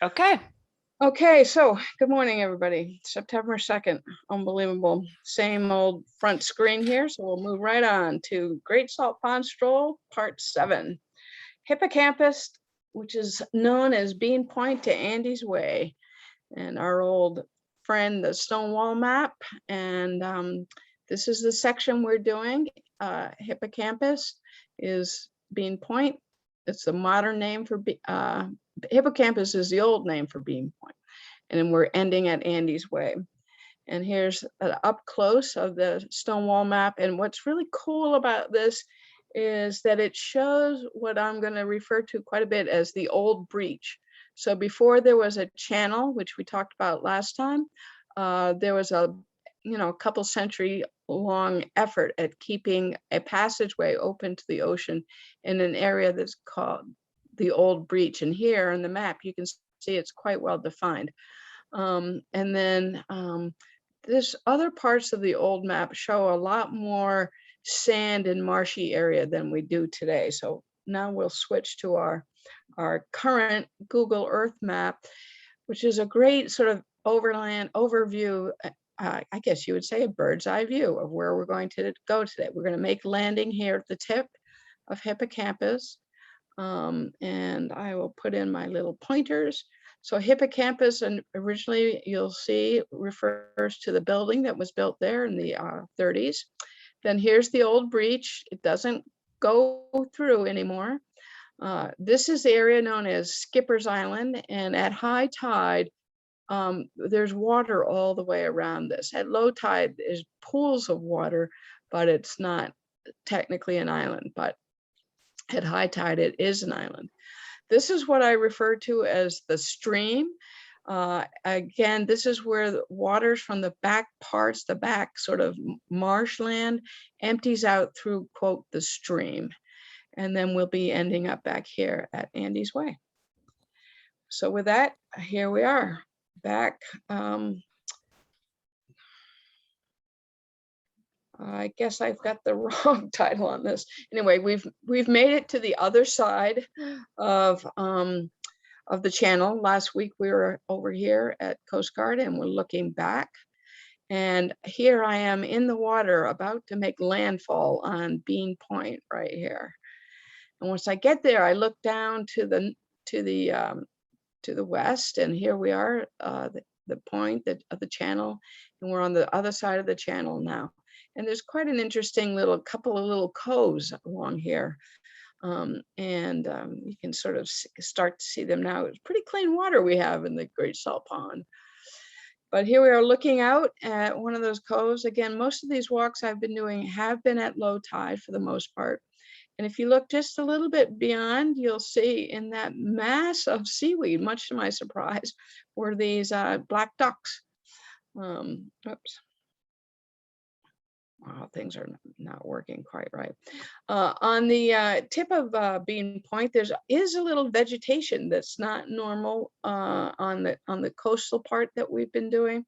Okay. Okay, so good morning, everybody. September 2nd, unbelievable. Same old front screen here, so we'll move right on to Great Salt Pond Stroll, Part 7. Hippocampus, which is known as Bean Point to Andy's Way, and our old friend, the Stonewall Map. And this is the section we're doing. Hippocampus is Bean Point. It's the modern name for Hippocampus is the old name for Bean Point, and then we're ending at Andy's Way. And here's an up close of the Stonewall Map. And what's really cool about this is that it shows what I'm going to refer to quite a bit as the old breach. So before there was a channel, which we talked about last time, there was a couple century long effort at keeping a passageway open to the ocean in an area that's called the old breach. And here in the map, you can see it's quite well defined. And then this other parts of the old map show a lot more sand and marshy area than we do today. So now we'll switch to our current Google Earth map, which is a great sort of overland overview. I guess you would say a bird's eye view of where we're going to go today. We're going to make landing here at the tip of Hippocampus. And I will put in my little pointers. So Hippocampus, and originally you'll see, refers to the building that was built there in the 30s. Then here's the old breach. It doesn't go through anymore. This is the area known as Skipper's Island, and at high tide, there's water all the way around this. At low tide, there's pools of water, but it's not technically an island. But at high tide, it is an island. This is what I refer to as the stream. Again, this is where the waters from the back parts, the back sort of marshland, empties out through, quote, the stream. And then we'll be ending up back here at Andy's Way. So with that, here we are back. I guess I've got the wrong title on this. Anyway, we've made it to the other side of the channel. Last week we were over here at Coast Guard and we're looking back. And here I am in the water about to make landfall on Bean Point right here. And once I get there, I look down to the west, and here we are, the point of the channel, and we're on the other side of the channel now. And there's quite an interesting couple of little coves along here. You can sort of start to see them now. It's pretty clean water we have in the Great Salt Pond. But here we are looking out at one of those coves. Again, most of these walks I've been doing have been at low tide for the most part. And if you look just a little bit beyond, you'll see in that mass of seaweed, much to my surprise, were these black ducks. Oops. Wow, things are not working quite right. On the tip of Bean Point, there is a little vegetation that's not normal on the coastal part that we've been doing.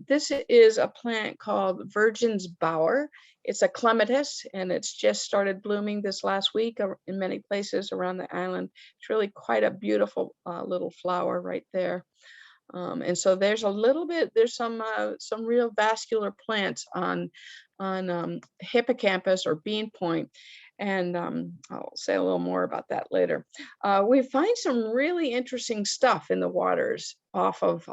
This is a plant called Virgin's Bower. It's a clematis, and it's just started blooming this last week in many places around the island. It's really quite a beautiful little flower right there. And so there's some real vascular plants on Hippocampus or Bean Point. And I'll say a little more about that later. We find some really interesting stuff in the waters off of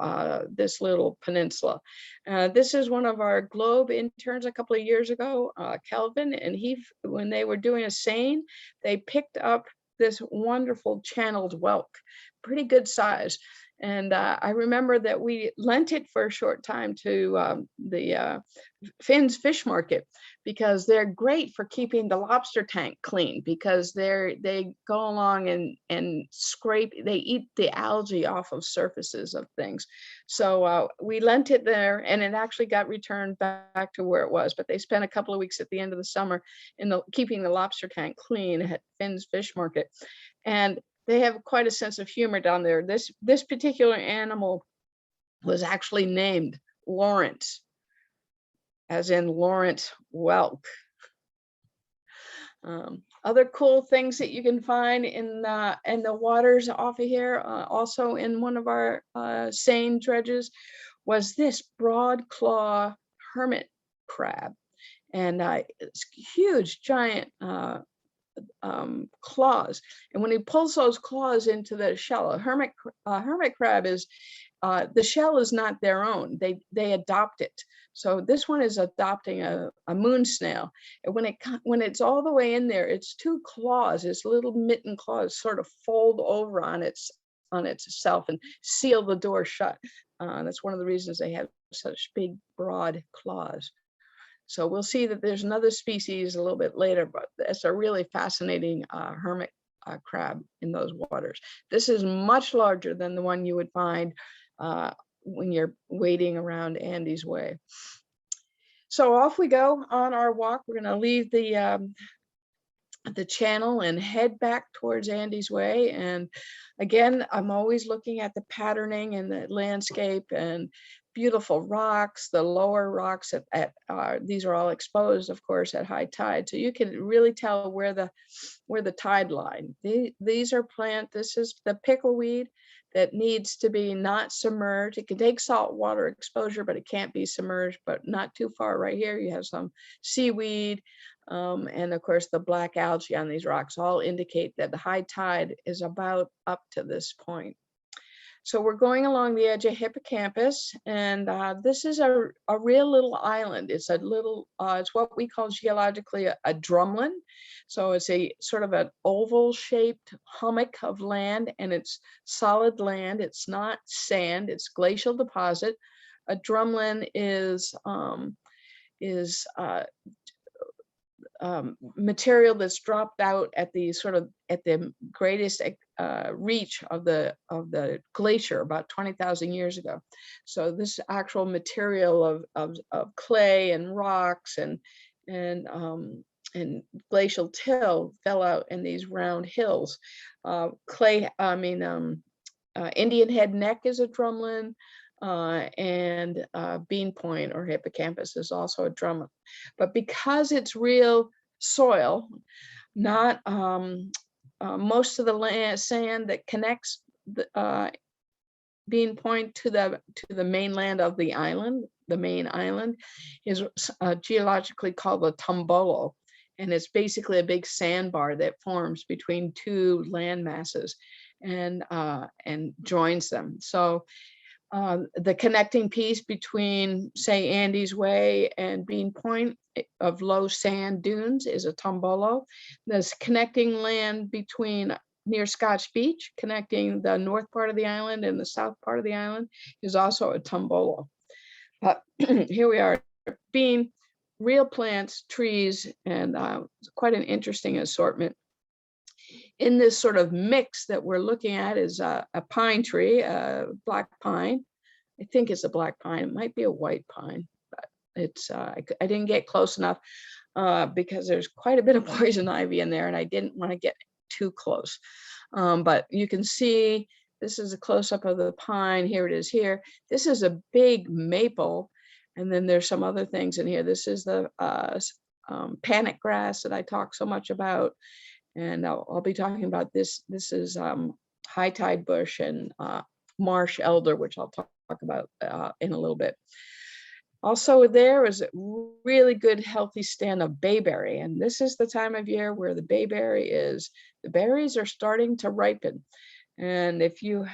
this little peninsula. This is one of our Globe interns a couple of years ago, Kelvin, and when they were doing a seine, they picked up this wonderful channeled whelk, pretty good size. And I remember that we lent it for a short time to the Finn's Fish Market, because they're great for keeping the lobster tank clean, because they go along and scrape, they eat the algae off of surfaces of things. So we lent it there, and it actually got returned back to where it was. But they spent a couple of weeks at the end of the summer keeping the lobster tank clean at Finn's Fish Market. And they have quite a sense of humor down there. This particular animal was actually named Lawrence, as in Lawrence Welk. Other cool things that you can find in the waters off of here, also in one of our seine dredges, was this Broadclaw hermit crab, and it's huge, giant claws. And when he pulls those claws into the shell, a hermit crab is the shell is not their own. They adopt it. So this one is adopting a moon snail. And when it's all the way in there, its two claws, its little mitten claws, sort of fold over on itself and seal the door shut. That's one of the reasons they have such big, broad claws. So we'll see that there's another species a little bit later, but it's a really fascinating hermit crab in those waters. This is much larger than the one you would find when you're wading around Andy's Way. So off we go on our walk. We're going to leave the channel and head back towards Andy's Way. And again, I'm always looking at the patterning and the landscape and beautiful rocks. The lower rocks these are all exposed, of course, at high tide, so you can really tell where the tide line. These are this is the pickleweed that needs to be not submerged. It can take salt water exposure, but it can't be submerged, but not too far. Right here you have some seaweed, and of course the black algae on these rocks all indicate that the high tide is about up to this point. So we're going along the edge of Hippocampus, and this is a real little island. It's a little, it's what we call geologically a drumlin. So it's a sort of an oval shaped hummock of land, and it's solid land. It's not sand, it's glacial deposit. A drumlin is material that's dropped out at the greatest reach of the glacier about 20,000 years ago. So this actual material of clay and rocks and glacial till fell out in these round hills. Indian Head Neck is a drumlin. And Beane Point or Hippocampus is also a drumlin. But because it's real soil, not most of the sand that connects the Beane Point to the mainland of the island, the main island, is geologically called a tombolo, and it's basically a big sandbar that forms between two land masses and joins them. So the connecting piece between, say, Andy's Way and Beane Point of low sand dunes is a tombolo. This connecting land between near Scotch Beach, connecting the north part of the island and the south part of the island, is also a tombolo. Here we are, Beane, real plants, trees, and quite an interesting assortment. In this sort of mix that we're looking at is a pine tree, a black pine. I think it's a black pine. It might be a white pine, but it's I didn't get close enough because there's quite a bit of poison ivy in there, and I didn't want to get too close. But you can see this is a close-up of the pine. Here it is here. This is a big maple, and then there's some other things in here. This is the panic grass that I talk so much about. And I'll be talking about this. This is high tide bush and Marsh Elder, which I'll talk about in a little bit. Also there is a really good healthy stand of bayberry. And this is the time of year where the bayberry the berries are starting to ripen. And if you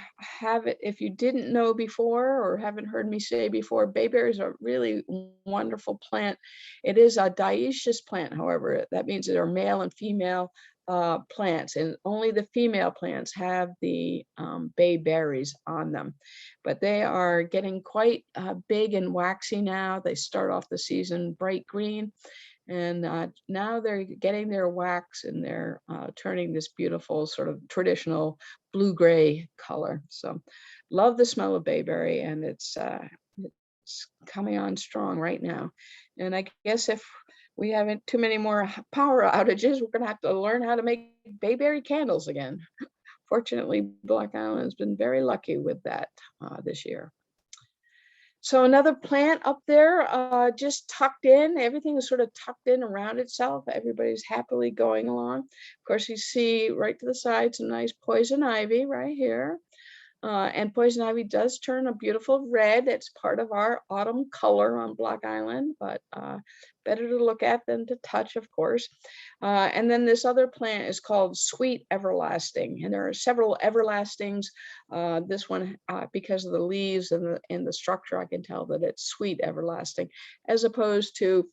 didn't know before or haven't heard me say before, bayberries are a really wonderful plant. It is a dioecious plant, however. That means there are male and female plants, and only the female plants have the bayberries on them. But they are getting quite big and waxy now. They start off the season bright green, and now they're getting their wax and they're turning this beautiful sort of traditional blue-gray color. So love the smell of bayberry, and it's coming on strong right now. And I guess if we haven't too many more power outages, we're going to have to learn how to make bayberry candles again. Fortunately, Block Island has been very lucky with that this year. So another plant up there, just tucked in. Everything is sort of tucked in around itself. Everybody's happily going along. Of course, you see right to the side some nice poison ivy right here. And poison ivy does turn a beautiful red. It's part of our autumn color on Block Island, but better to look at than to touch, of course. And then this other plant is called Sweet Everlasting, and there are several everlastings. This one, because of the leaves and the structure, I can tell that it's Sweet Everlasting, as opposed to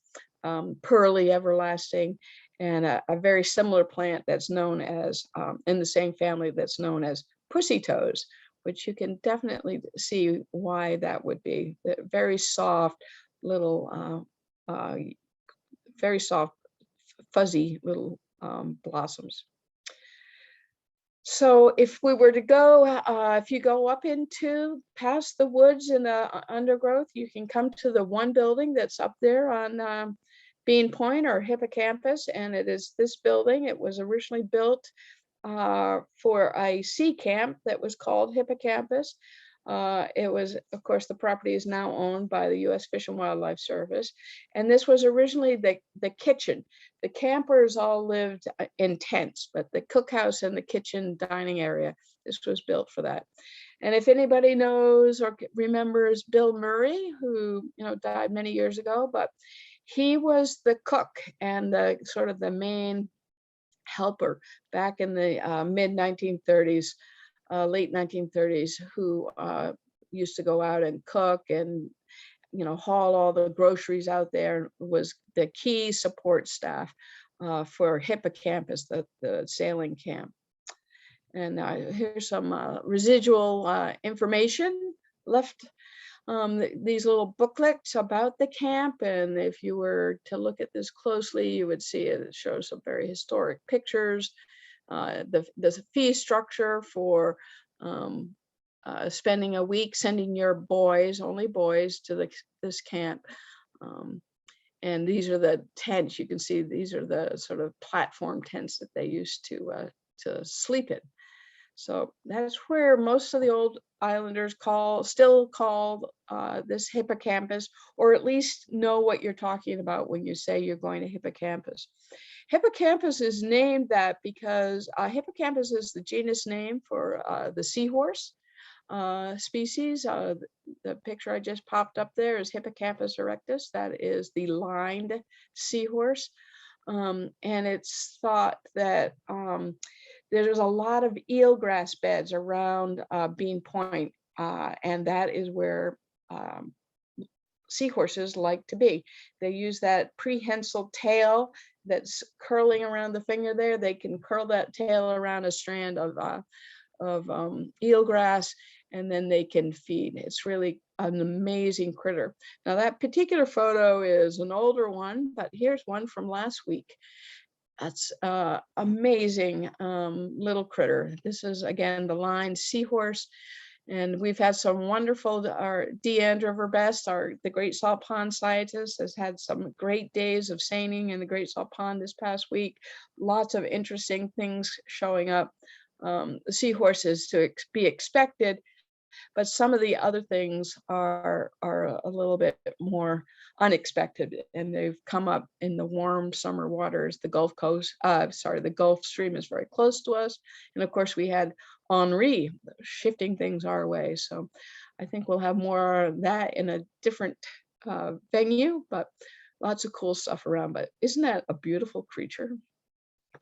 Pearly Everlasting, and a very similar plant that's known as, in the same family, that's known as Pussy Toes, which you can definitely see why that would be. Very soft little, very soft, fuzzy little blossoms. So if we were to go, if you go up into past the woods and the undergrowth, you can come to the one building that's up there on Beane Point or Hippocampus, and it is this building. It was originally built for a sea camp that was called Hippocampus. It was, of course, the property is now owned by the U.S. Fish and Wildlife Service. And this was originally the kitchen. The campers all lived in tents, but the cookhouse and the kitchen dining area, this was built for that. And if anybody knows or remembers Bill Murray, who died many years ago, but he was the cook and the sort of the main helper back in the mid 1930s, late 1930s, who used to go out and cook and haul all the groceries out there, was the key support staff for Hippocampus, the sailing camp. And here's some residual information left. These little booklets about the camp, and if you were to look at this closely, you would see it shows some very historic pictures. The fee structure for spending a week, sending your boys, only boys, to this camp. And these are the tents. You can see these are the sort of platform tents that they used to sleep in. So that's where most of the old islanders still call this Hippocampus, or at least know what you're talking about when you say you're going to Hippocampus. Hippocampus is named that because Hippocampus is the genus name for the seahorse species. The picture I just popped up there is Hippocampus erectus. That is the lined seahorse. And it's thought that there's a lot of eelgrass beds around Beane Point, and that is where seahorses like to be. They use that prehensile tail that's curling around the finger there. They can curl that tail around a strand of eelgrass, and then they can feed. It's really an amazing critter. Now that particular photo is an older one, but here's one from last week. That's amazing little critter. This is, again, the lined seahorse. And we've had some wonderful, our Deandra Verbest, the Great Salt Pond scientist, has had some great days of seining in the Great Salt Pond this past week. Lots of interesting things showing up. The seahorses to be expected, but some of the other things are a little bit more unexpected, and they've come up in the warm summer waters. The Gulf Coast, the Gulf Stream is very close to us, and of course we had Henri shifting things our way. So I think we'll have more of that in a different venue, but lots of cool stuff around. But isn't that a beautiful creature?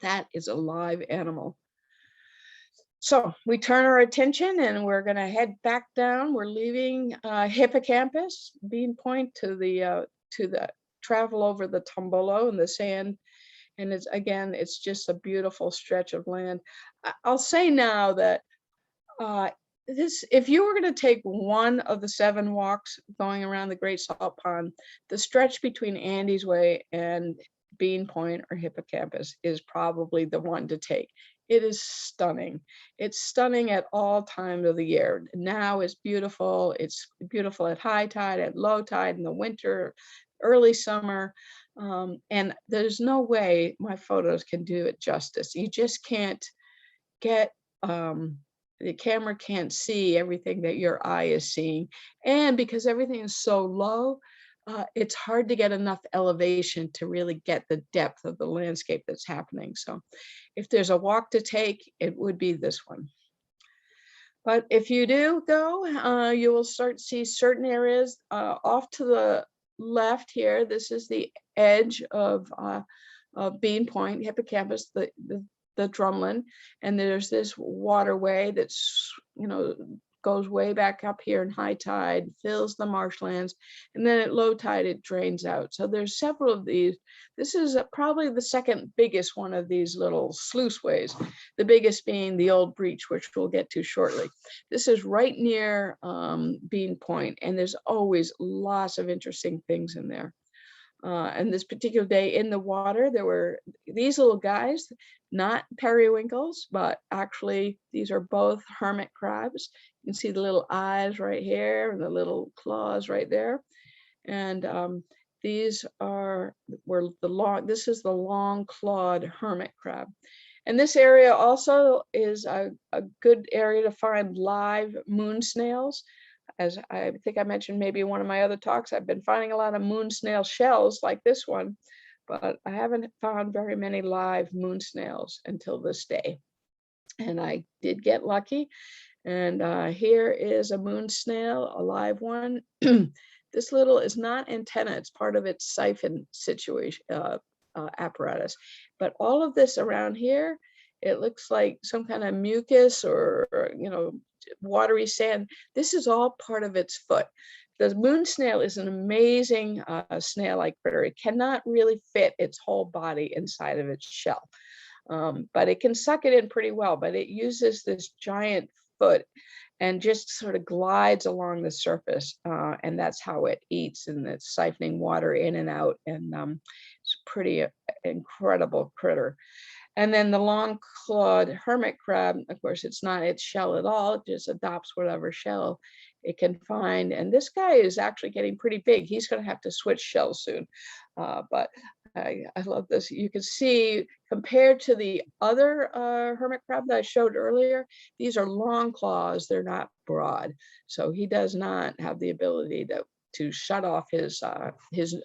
That is a live animal. So we turn our attention and we're going to head back down. We're leaving Hippocampus, Beane Point, to the travel over the Tombolo and the sand. And it's just a beautiful stretch of land. I'll say now that if you were going to take one of the 7 walks going around the Great Salt Pond, the stretch between Andy's Way and Beane Point or Hippocampus is probably the one to take. It is stunning. It's stunning at all times of the year. Now it's beautiful. It's beautiful at high tide, at low tide, in the winter, early summer. And there's no way my photos can do it justice. You just can't get the camera can't see everything that your eye is seeing. And because everything is so low, it's hard to get enough elevation to really get the depth of the landscape that's happening. So if there's a walk to take, it would be this one. But if you do go, you will start to see certain areas off to the left here. This is the edge of Beane Point, Hippocampus, the drumlin, and there's this waterway that's, goes way back up here in high tide, fills the marshlands, and then at low tide it drains out. So there's several of these. This is probably the second biggest one of these little sluiceways, the biggest being the old breach, which we'll get to shortly. This is right near Beane Point, and there's always lots of interesting things in there. And this particular day in the water, there were these little guys, not periwinkles, but actually these are both hermit crabs. You can see the little eyes right here and the little claws right there. And these this is the long clawed hermit crab. And this area also is a good area to find live moon snails. As I think I mentioned maybe in one of my other talks, I've been finding a lot of moon snail shells like this one, but I haven't found very many live moon snails until this day. And I did get lucky. And here is a moon snail, a live one. This little is not antenna, it's part of its siphon situation apparatus. But all of this around here, it looks like some kind of mucus or watery sand. This is all part of its foot. The moon snail is an amazing snail-like critter. It cannot really fit its whole body inside of its shell, but it can suck it in pretty well. But it uses this giant foot and just sort of glides along the surface, and that's how it eats, and it's siphoning water in and out, and it's a pretty incredible critter. And then the long-clawed hermit crab, of course, it's not its shell at all. It just adopts whatever shell it can find. And this guy is actually getting pretty big. He's going to have to switch shells soon. But I love this. You can see, compared to the other hermit crab that I showed earlier, these are long claws. They're not broad. So he does not have the ability to shut off his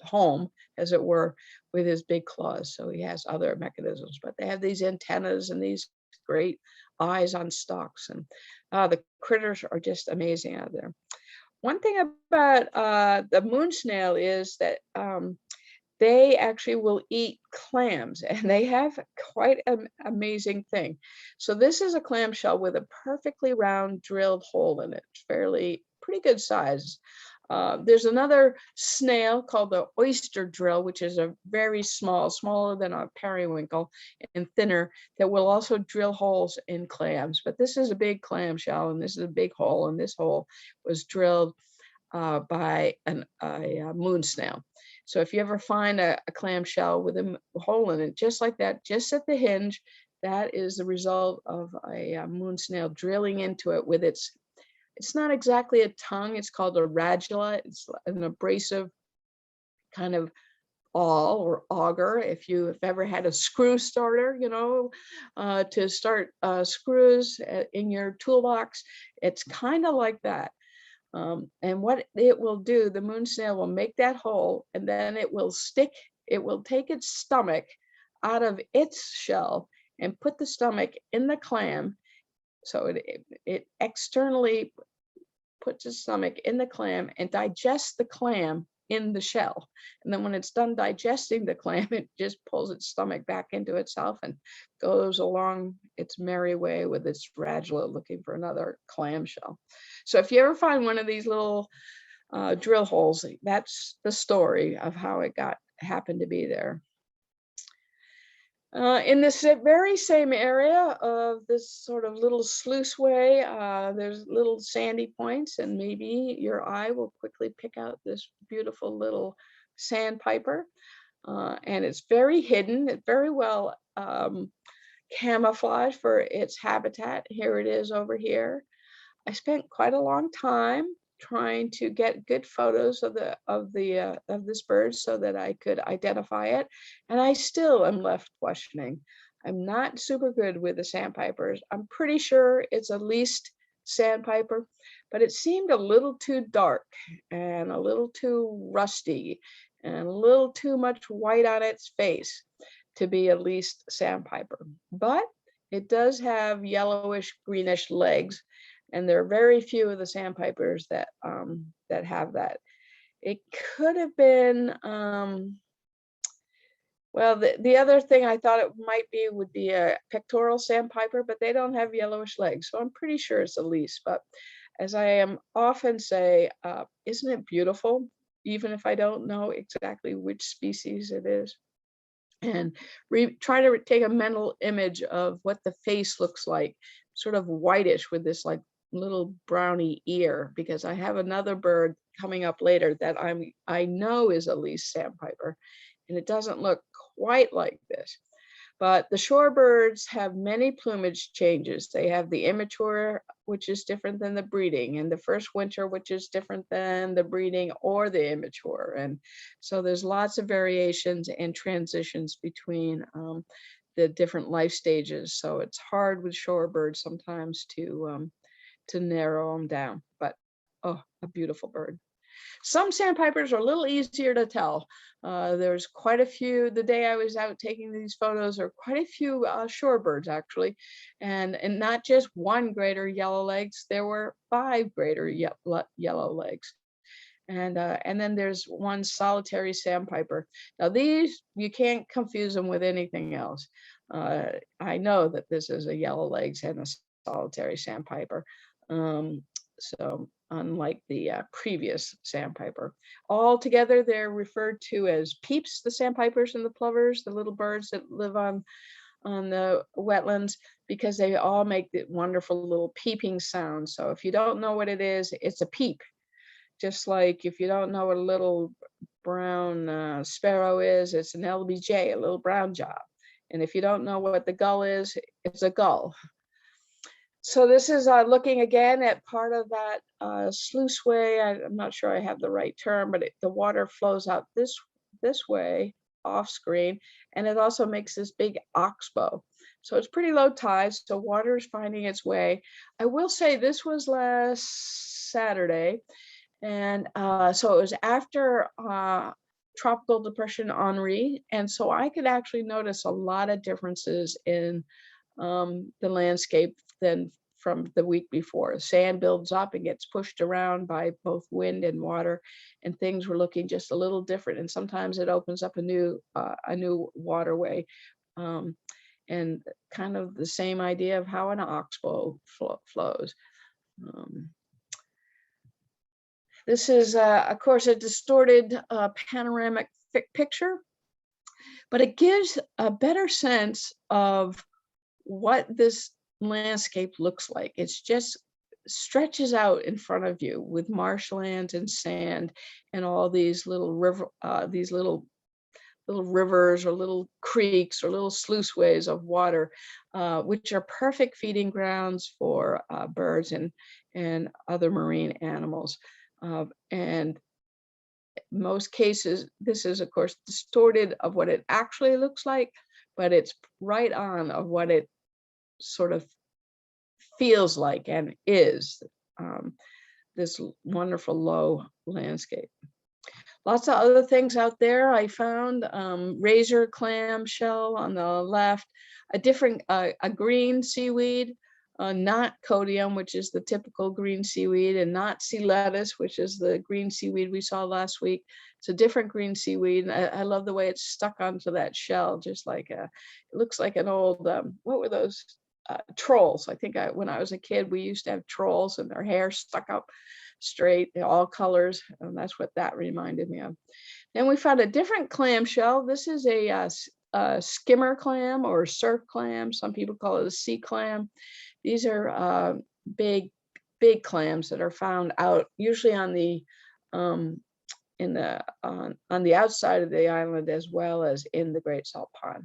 home, as it were, with his big claws. So he has other mechanisms, but they have these antennas and these great eyes on stalks, and the critters are just amazing out there. One thing about the moon snail is that they actually will eat clams, and they have quite an amazing thing. So this is a clamshell with a perfectly round drilled hole in it, pretty good size. There's another snail called the oyster drill, which is a very smaller than a periwinkle and thinner, that will also drill holes in clams. But this is a big clamshell, and this is a big hole, and this hole was drilled by a moon snail. So if you ever find a clamshell with a hole in it, just like that, just at the hinge, that is the result of a moon snail drilling into it with it's not exactly a tongue, it's called a radula. It's an abrasive kind of awl or auger. If you've ever had a screw starter, to start screws in your toolbox, it's kind of like that. And what it will do, the moon snail will make that hole, and then it will take its stomach out of its shell and put the stomach in the clam. So it externally puts its stomach in the clam and digests the clam in the shell. And then when it's done digesting the clam, it just pulls its stomach back into itself and goes along its merry way with its radula looking for another clamshell. So if you ever find one of these little drill holes, that's the story of how it happened to be there. In this very same area of this sort of little sluiceway, there's little sandy points, and maybe your eye will quickly pick out this beautiful little sandpiper. And it's very hidden, it's very well camouflaged for its habitat. Here it is over here. I spent quite a long time trying to get good photos of this bird so that I could identify it, and I still am left questioning. I'm not super good with the sandpipers. I'm pretty sure it's at least sandpiper, but it seemed a little too dark and a little too rusty and a little too much white on its face to be a least sandpiper. But it does have yellowish greenish legs, and there are very few of the sandpipers that that have that. It could have been well, the other thing I thought it might be would be a pectoral sandpiper, but they don't have yellowish legs, so I'm pretty sure it's a least. But as I am often say, isn't it beautiful? Even if I don't know exactly which species it is. And try to take a mental image of what the face looks like, sort of whitish with this like little browny ear, because I have another bird coming up later that I know is a least sandpiper, and it doesn't look quite like this. But the shorebirds have many plumage changes. They have the immature, which is different than the breeding, and the first winter, which is different than the breeding or the immature. And so there's lots of variations and transitions between the different life stages. So it's hard with shorebirds sometimes to narrow them down. But oh, a beautiful bird. Some sandpipers are a little easier to tell. There's quite a few, the day I was out taking these photos, are quite a few shorebirds actually. And not just one greater yellow legs, there were 5 greater yellow legs. And then there's one solitary sandpiper. Now these, you can't confuse them with anything else. I know that this is a yellow legs and a solitary sandpiper. So unlike the previous sandpiper. All together, they're referred to as peeps, the sandpipers and the plovers, the little birds that live on the wetlands, because they all make the wonderful little peeping sound. So if you don't know what it is, it's a peep. Just like if you don't know what a little brown sparrow is, it's an LBJ, a little brown job. And if you don't know what the gull is, it's a gull. So this is looking again at part of that sluiceway. I'm not sure I have the right term, but the water flows out this way off screen, and it also makes this big oxbow. So it's pretty low tide, so water is finding its way. I will say this was last Saturday, and so it was after Tropical Depression Henri, and so I could actually notice a lot of differences in the landscape than from the week before. Sand builds up and gets pushed around by both wind and water, and things were looking just a little different. And sometimes it opens up a new waterway, and kind of the same idea of how an oxbow flows. This is, of course, a distorted panoramic picture, but it gives a better sense of what this landscape looks like. It's just stretches out in front of you with marshlands and sand and all these little rivers or little creeks or little sluiceways of water, which are perfect feeding grounds for birds and other marine animals. And most cases, this is of course distorted of what it actually looks like, but it's right on of what it sort of feels like and is, this wonderful low landscape. Lots of other things out there I found. Razor clam shell on the left, a different, a green seaweed, not codium, which is the typical green seaweed, and not sea lettuce, which is the green seaweed we saw last week. It's a different green seaweed. I love the way it's stuck onto that shell, just like it looks like an old, what were those? Trolls. I think when I was a kid, we used to have trolls and their hair stuck up straight, all colors, and that's what that reminded me of. Then we found a different clam shell. This is a skimmer clam or surf clam. Some people call it a sea clam. These are big clams that are found out usually on the on the outside of the island as well as in the Great Salt Pond.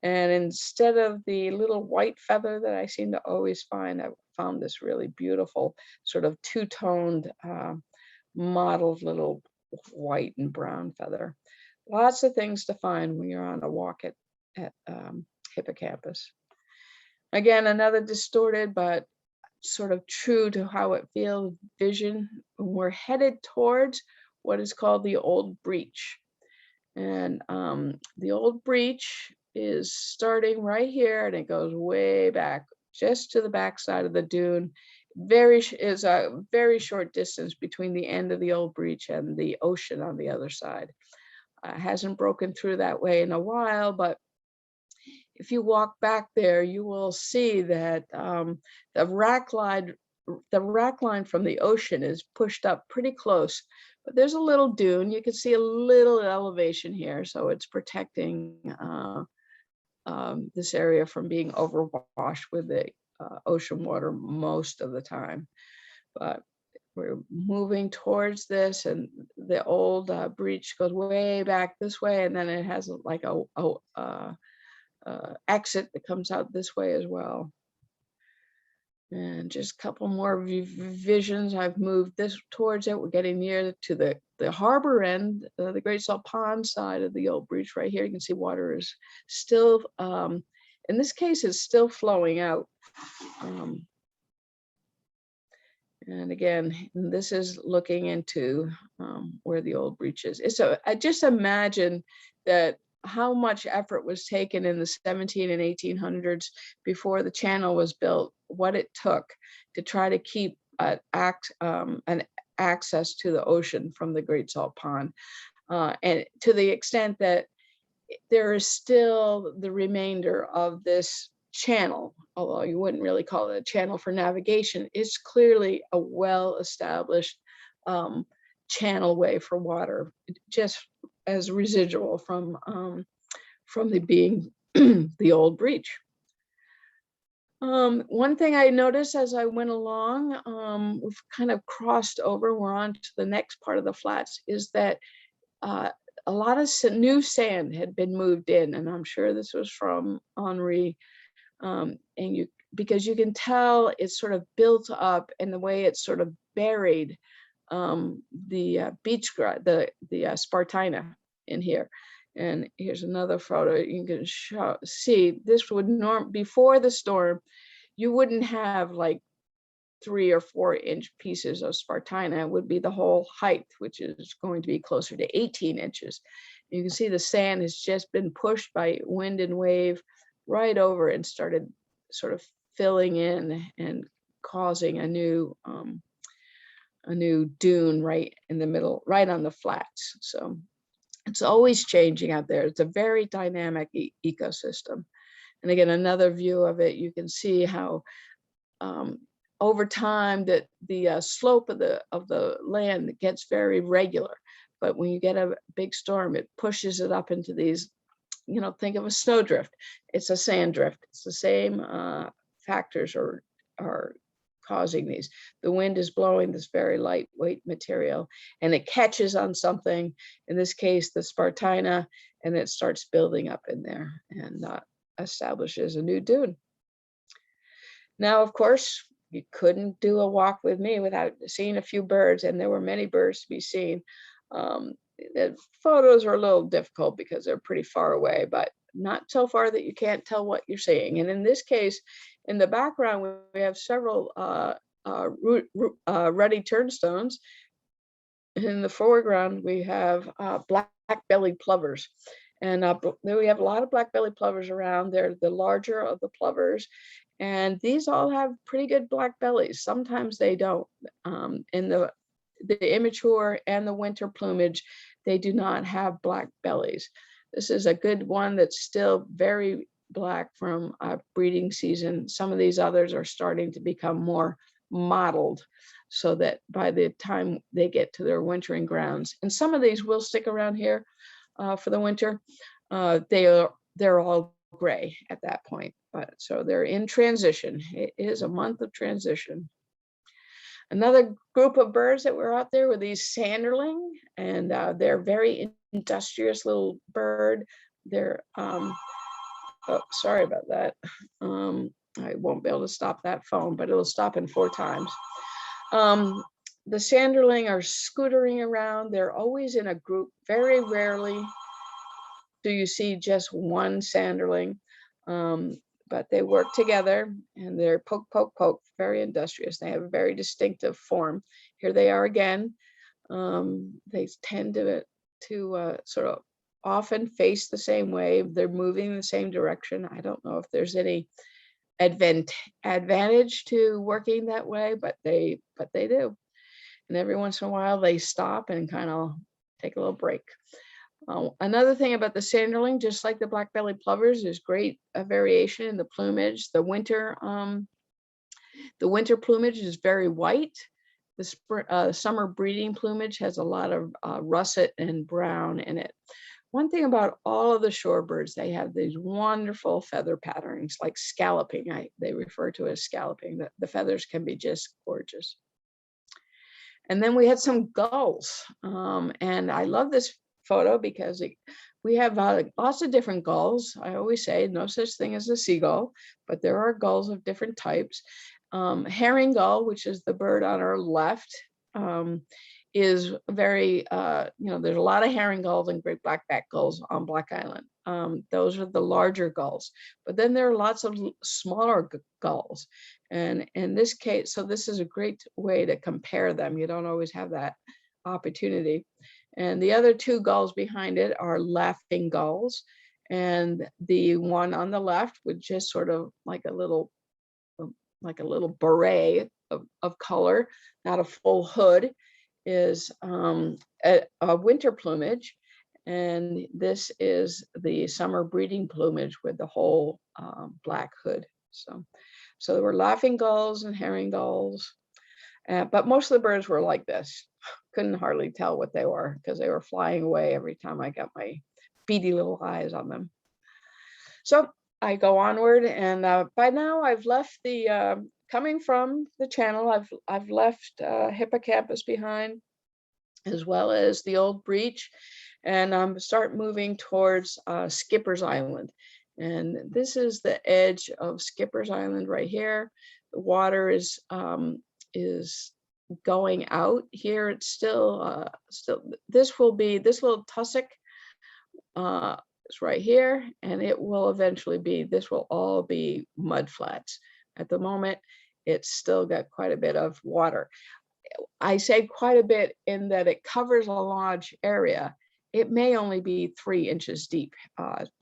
And instead of the little white feather that I seem to always find, I found this really beautiful sort of two-toned mottled little white and brown feather. Lots of things to find when you're on a walk at Hippocampus. Again, another distorted, but sort of true to how it feels vision. We're headed towards what is called the Old Breach. And the Old Breach is starting right here, and it goes way back, just to the back side of the dune. Is a very short distance between the end of the Old Breach and the ocean on the other side. Hasn't broken through that way in a while, but if you walk back there, you will see that the rack line from the ocean is pushed up pretty close. But there's a little dune. You can see a little elevation here, so it's protecting this area from being overwashed with the ocean water most of the time. But we're moving towards this, and the old breach goes way back this way, and then it has like a exit that comes out this way as well. And just a couple more visions. I've moved this towards it. We're getting near to the harbor end, the Great Salt Pond side of the Old Breach right here. You can see water is still, in this case, it's still flowing out. And again, this is looking into where the Old Breach is. I just imagine that how much effort was taken in the 17 and 1800s before the channel was built, what it took to try to keep an access to the ocean from the Great Salt Pond. And to the extent that there is still the remainder of this channel, although you wouldn't really call it a channel for navigation, it's clearly a well-established channel way for water, just as residual from the being the Old Breach. One thing I noticed as I went along, we've kind of crossed over, we're on to the next part of the flats, is that a lot of new sand had been moved in, and I'm sure this was from Henri, because you can tell it's sort of built up, and the way it's sort of buried the beach grass, the Spartina in here. And here's another photo. You can see this would before the storm, you wouldn't have like 3 or 4 inch pieces of Spartina. It would be the whole height, which is going to be closer to 18 inches. You can see the sand has just been pushed by wind and wave right over and started sort of filling in and causing a new dune right in the middle, right on the flats. So it's always changing out there. It's a very dynamic ecosystem. And again, another view of it, you can see how over time that the slope of the land gets very regular. But when you get a big storm, it pushes it up into these, think of a snowdrift. It's a sand drift. It's the same factors are causing these. The wind is blowing this very lightweight material, and it catches on something, in this case, the Spartina, and it starts building up in there and establishes a new dune. Now, of course, you couldn't do a walk with me without seeing a few birds, and there were many birds to be seen. The photos are a little difficult because they're pretty far away, but not so far that you can't tell what you're seeing. And in this case, in the background, we have several ruddy turnstones. In the foreground, we have black-bellied plovers. And we have a lot of black-bellied plovers around. They're the larger of the plovers. And these all have pretty good black bellies. Sometimes they don't. In the immature and the winter plumage, they do not have black bellies. This is a good one that's still very black from breeding season. Some of these others are starting to become more mottled, so that by the time they get to their wintering grounds, and some of these will stick around here for the winter, they're all gray at that point. But so they're in transition. It is a month of transition. Another group of birds that were out there were these sanderling, and they're very industrious little bird. They're oh, sorry about that. I won't be able to stop that phone, but it'll stop in 4 times. The sanderling are scootering around. They're always in a group. Very rarely do you see just one sanderling. but they work together, and they're poke, poke, poke, very industrious. They have a very distinctive form. Here they are again. They tend to sort of often face the same way. They're moving in the same direction. I don't know if there's any advantage to working that way, but they do. And every once in a while they stop and kind of take a little break. Another thing about the sanderling, just like the black-bellied plovers, there's great variation in the plumage. The winter plumage is very white. The summer breeding plumage has a lot of russet and brown in it. One thing about all of the shorebirds, they have these wonderful feather patterns, like scalloping. They refer to it as scalloping. The feathers can be just gorgeous. And then we had some gulls. And I love this photo because we have lots of different gulls. I always say no such thing as a seagull, but there are gulls of different types. Herring gull, which is the bird on our left, is very, there's a lot of herring gulls and great blackback gulls on Black Island. Those are the larger gulls, but then there are lots of smaller gulls. And in this case, so this is a great way to compare them. You don't always have that opportunity. And the other two gulls behind it are laughing gulls. And the one on the left with just sort of like a little beret of color, not a full hood, is a winter plumage. And this is the summer breeding plumage with the whole black hood. So there were laughing gulls and herring gulls, but most of the birds were like this. Couldn't hardly tell what they were because they were flying away every time I got my beady little eyes on them. So I go onward, and by now I've left the, coming from the channel, I've left Hippocampus behind, as well as the old breach, and start moving towards Skipper's Island. And this is the edge of Skipper's Island right here. The water is going out here. It's still this little tussock is right here, and it will eventually be, this will all be mudflats. At the moment, it's still got quite a bit of water. I say quite a bit in that it covers a large area. It may only be 3 inches deep,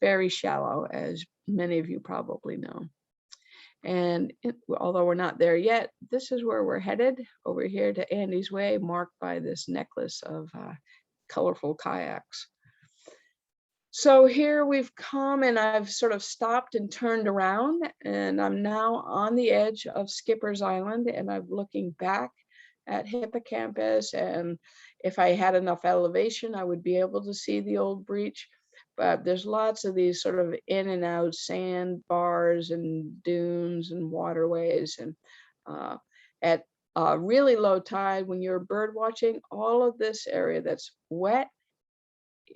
very shallow, as many of you probably know. And although we're not there yet, this is where we're headed, over here to Andy's Way, marked by this necklace of colorful kayaks. So here we've come, and I've sort of stopped and turned around, and I'm now on the edge of Skipper's Island, and I'm looking back at Hippocampus, and if I had enough elevation, I would be able to see the old breach. But there's lots of these sort of in and out sand bars and dunes and waterways. And at really low tide, when you're bird watching, all of this area that's wet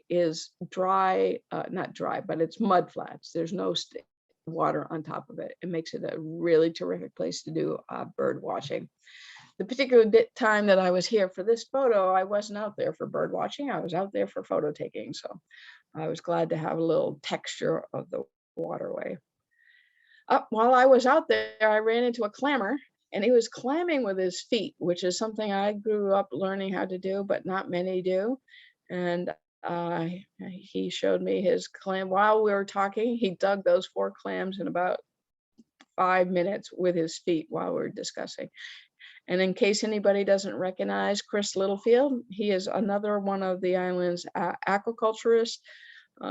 is dry, not dry, but it's mud flats. There's no water on top of it. It makes it a really terrific place to do bird watching. The particular time that I was here for this photo, I wasn't out there for bird watching. I was out there for photo taking. So I was glad to have a little texture of the waterway. While I was out there, I ran into a clammer, and he was clamming with his feet, which is something I grew up learning how to do, but not many do. And he showed me his clam. While we were talking, he dug those 4 clams in about 5 minutes with his feet while we were discussing. And in case anybody doesn't recognize Chris Littlefield, he is another one of the island's aquaculturists.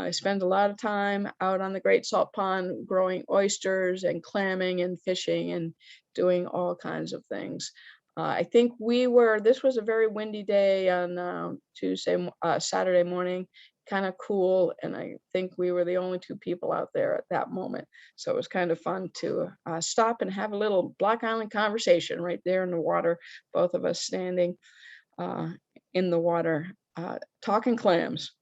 He spends a lot of time out on the Great Salt Pond growing oysters and clamming and fishing and doing all kinds of things. I think this was a very windy day on Saturday morning, kind of cool. And I think we were the only 2 people out there at that moment. So it was kind of fun to stop and have a little Black Island conversation right there in the water, both of us standing in the water, talking clams.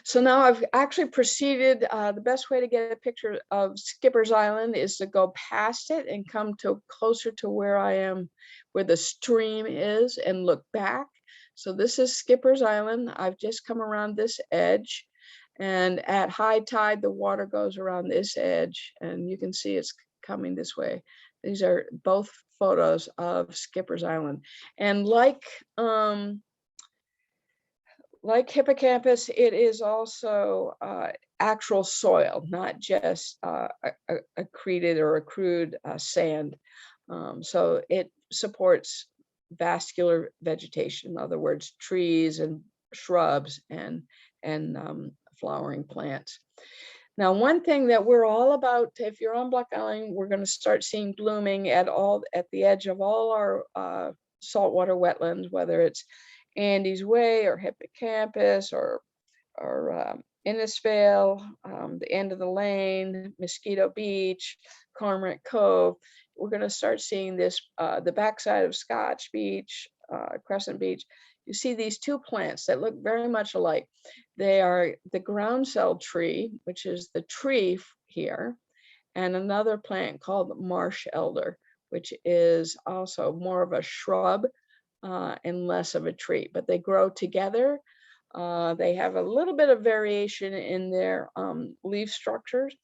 So now I've actually proceeded, the best way to get a picture of Skipper's Island is to go past it and come closer to where I am, where the stream is, and look back. So this is Skipper's Island. I've just come around this edge, And at high tide, the water goes around this edge, and you can see it's coming this way. These are both photos of Skipper's Island. And like hippocampus, it is also actual soil, not just accreted or accrued sand. So it supports vascular vegetation, in other words, trees and shrubs and flowering plants. Now, one thing that we're all about, if you're on Block Island, we're going to start seeing blooming at the edge of all our saltwater wetlands, whether it's Andy's Way or Hippocampus or Innisfail, the end of the lane, Mosquito Beach, Cormorant Cove. We're going to start seeing this, the backside of Scotch Beach, Crescent Beach. You see these two plants that look very much alike. They are the groundsel tree, which is the tree here, and another plant called Marsh Elder, which is also more of a shrub and less of a tree, but they grow together. They have a little bit of variation in their leaf structures.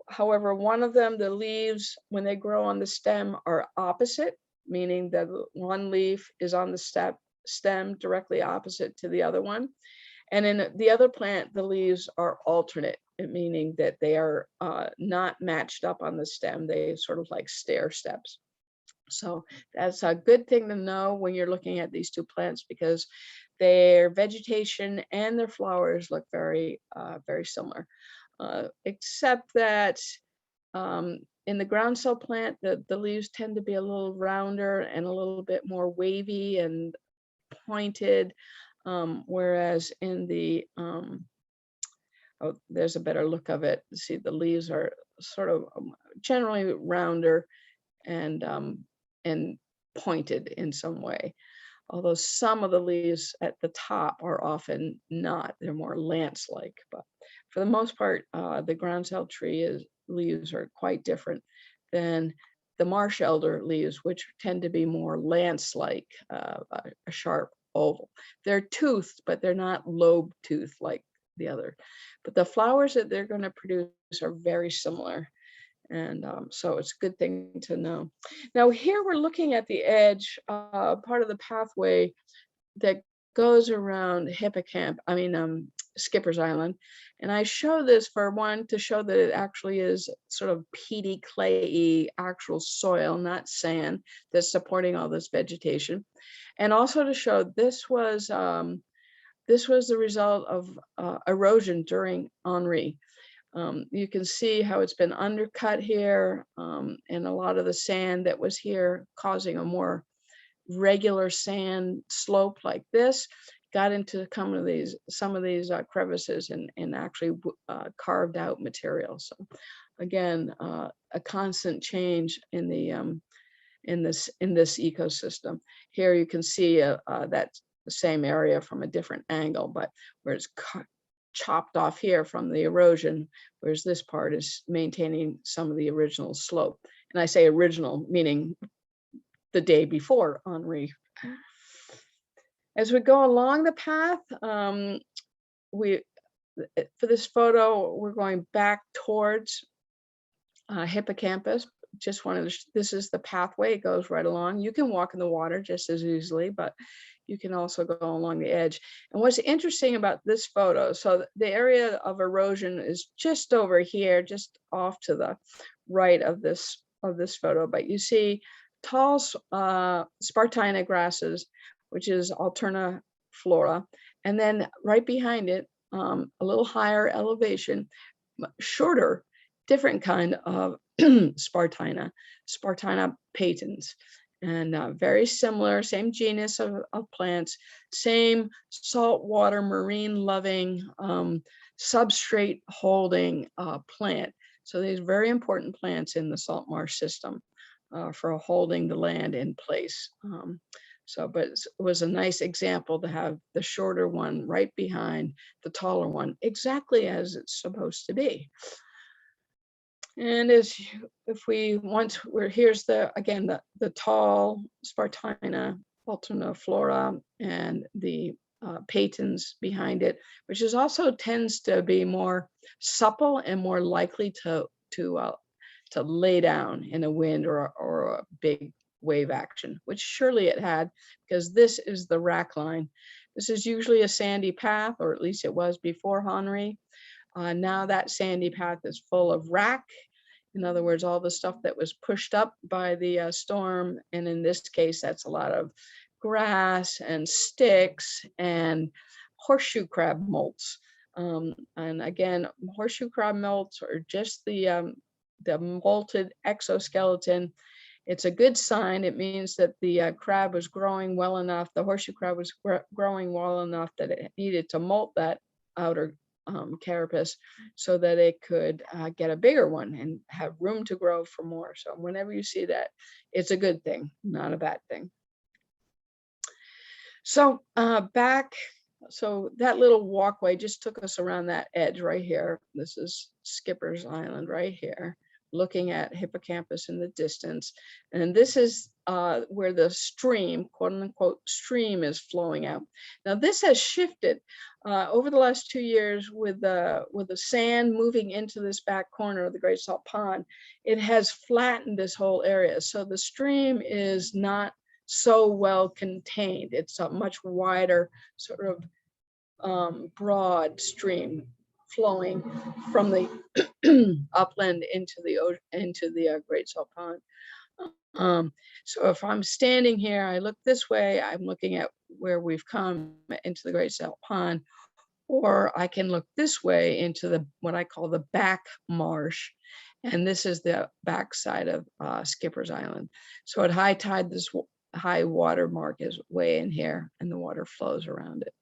However, one of them, the leaves, when they grow on the stem, are opposite, meaning that one leaf is on the stem directly opposite to the other one. And in the other plant, the leaves are alternate, meaning that they are not matched up on the stem. They sort of like stair steps. So that's a good thing to know when you're looking at these two plants, because their vegetation and their flowers look very, very similar, except that in the groundsel plant, the leaves tend to be a little rounder and a little bit more wavy and pointed, whereas in the, oh, there's a better look of it. See, the leaves are sort of generally rounder and pointed in some way, although some of the leaves at the top are often not. They're more lance-like, but for the most part, the groundsel tree leaves are quite different than the marsh elder leaves, which tend to be more lance-like, a sharp oval. They're toothed, but they're not lobe-toothed like the other. But the flowers that they're going to produce are very similar. And so it's a good thing to know. Now here we're looking at the edge, part of the pathway that goes around Skipper's Island. And I show this for one, to show that it actually is sort of peaty, clayey, actual soil, not sand, that's supporting all this vegetation. And also to show this was the result of erosion during Henri. You can see how it's been undercut here, and a lot of the sand that was here, causing a more regular sand slope like this, got into some of these crevices and actually carved out material. So again, a constant change in the in this ecosystem. Here you can see that same area from a different angle, but where it's chopped off here from the erosion, whereas this part is maintaining some of the original slope. And I say original, meaning the day before Henri. As we go along the path, for this photo, we're going back towards Hippocampus. Just wanted to, this is the pathway, it goes right along. You can walk in the water just as easily, but you can also go along the edge. And what's interesting about this photo, so the area of erosion is just over here, just off to the right of this photo, but you see tall Spartina grasses, which is Alterna flora, and then right behind it, a little higher elevation, shorter, different kind of Spartina patens. And very similar, same genus of plants, same saltwater, marine loving, substrate holding plant. So these very important plants in the salt marsh system for holding the land in place. But it was a nice example to have the shorter one right behind the taller one, exactly as it's supposed to be. And here's the tall Spartina alterniflora and the patons behind it, which is also tends to be more supple and more likely to lay down in a wind or a big wave action, which surely it had, because this is the rack line. This is usually a sandy path, or at least it was before Henri. Now that sandy path is full of rack. In other words, all the stuff that was pushed up by the storm. And in this case, that's a lot of grass and sticks and horseshoe crab molts. And again, horseshoe crab molts are just the molted exoskeleton. It's a good sign. It means that the crab was growing well enough. The horseshoe crab was growing well enough that it needed to molt that outer carapace so that it could get a bigger one and have room to grow for more. So whenever you see that, it's a good thing, not a bad thing. So so that little walkway just took us around that edge right here. This is Skipper's Island right here, looking at Hippocampus in the distance. And this is where the stream, quote unquote, stream is flowing out. Now this has shifted over the last 2 years with the sand moving into this back corner of the Great Salt Pond. It has flattened this whole area. So the stream is not so well contained. It's a much wider sort of broad stream flowing from the upland into the Great Salt Pond. So if I'm standing here, I look this way, I'm looking at where we've come into the Great Salt Pond, or I can look this way into what I call the back marsh. And this is the back side of Skipper's Island. So at high tide, this high water mark is way in here and the water flows around it.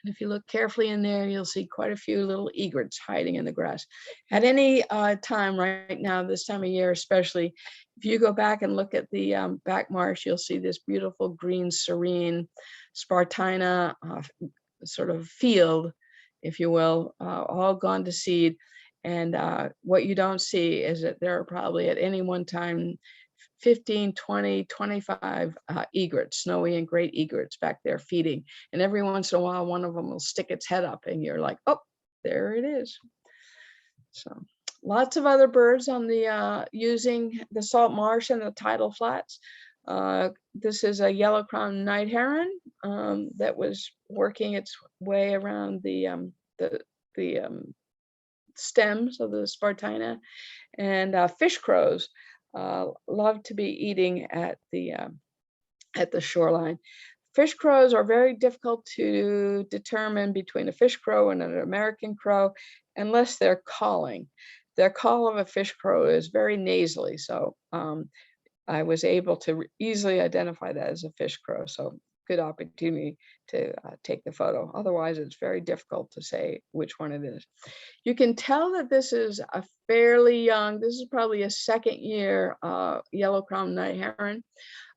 And if you look carefully in there, you'll see quite a few little egrets hiding in the grass. At any time right now, this time of year especially, if you go back and look at the back marsh, you'll see this beautiful green, serene Spartina sort of field, if you will, all gone to seed. And what you don't see is that there are probably at any one time 15, 20, 25 egrets, snowy and great egrets back there feeding. And every once in a while, one of them will stick its head up and you're like, oh, there it is. So lots of other birds on the using the salt marsh and the tidal flats. This is a yellow-crowned night heron that was working its way around the stems of the Spartina, and fish crows love to be eating at the shoreline. Fish crows are very difficult to determine between a fish crow and an American crow unless they're calling. Their call of a fish crow is very nasally, so I was able to easily identify that as a fish crow. So good opportunity to take the photo. Otherwise, it's very difficult to say which one it is. You can tell that this is a fairly young, this is probably a second year yellow-crowned night heron.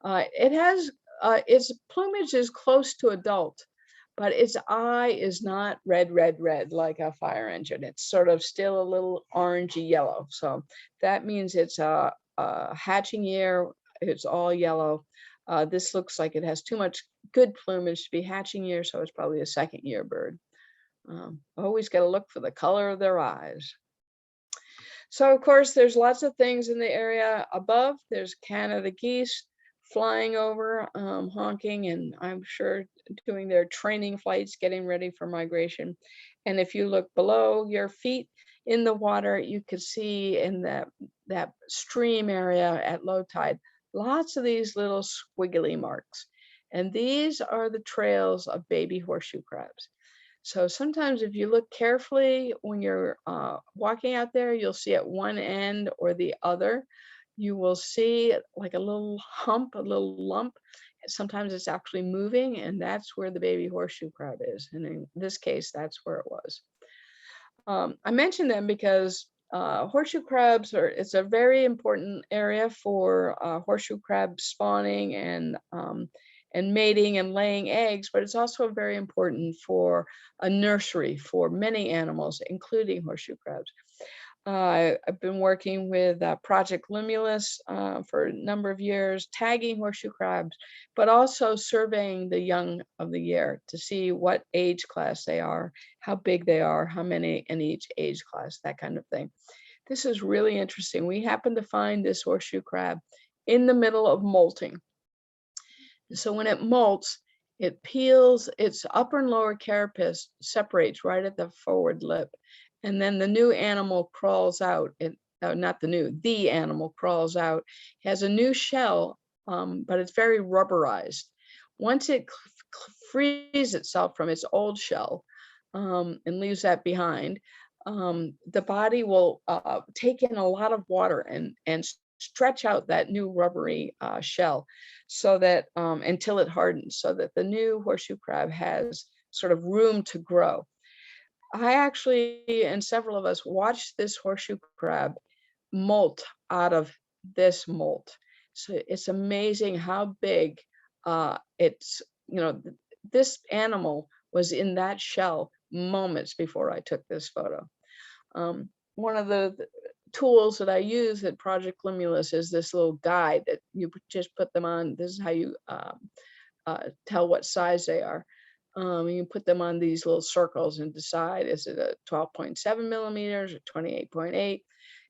It has, its plumage is close to adult, but its eye is not red, red, red like a fire engine. It's sort of still a little orangey yellow. So that means it's a hatching year, it's all yellow. This looks like it has too much good plumage to be hatching year, so it's probably a second year bird. Always got to look for the color of their eyes. So of course, there's lots of things in the area above. There's Canada geese flying over, honking, and I'm sure doing their training flights, getting ready for migration. And if you look below your feet in the water, you could see in that stream area at low tide, lots of these little squiggly marks. And these are the trails of baby horseshoe crabs. So sometimes if you look carefully when you're walking out there, you'll see at one end or the other, you will see like a little hump, a little lump. Sometimes it's actually moving, and that's where the baby horseshoe crab is. And in this case, that's where it was. I mention them because horseshoe crabs it's a very important area for horseshoe crab spawning and mating and laying eggs, but it's also very important for a nursery for many animals, including horseshoe crabs. I've been working with Project Limulus for a number of years, tagging horseshoe crabs, but also surveying the young of the year to see what age class they are, how big they are, how many in each age class, that kind of thing. This is really interesting. We happen to find this horseshoe crab in the middle of molting. So when it molts, it peels, its upper and lower carapace separates right at the forward lip. And then the new animal crawls out. The animal crawls out, has a new shell, but it's very rubberized. Once it frees itself from its old shell and leaves that behind, the body will take in a lot of water and stretch out that new rubbery shell so that until it hardens, so that the new horseshoe crab has sort of room to grow. I actually, and several of us, watched this horseshoe crab molt out of this molt. So it's amazing how big it's, this animal was in that shell moments before I took this photo. One of the tools that I use at Project Limulus is this little guide that you just put them on. This is how you tell what size they are. You put them on these little circles and decide, is it a 12.7 millimeters or 28.8?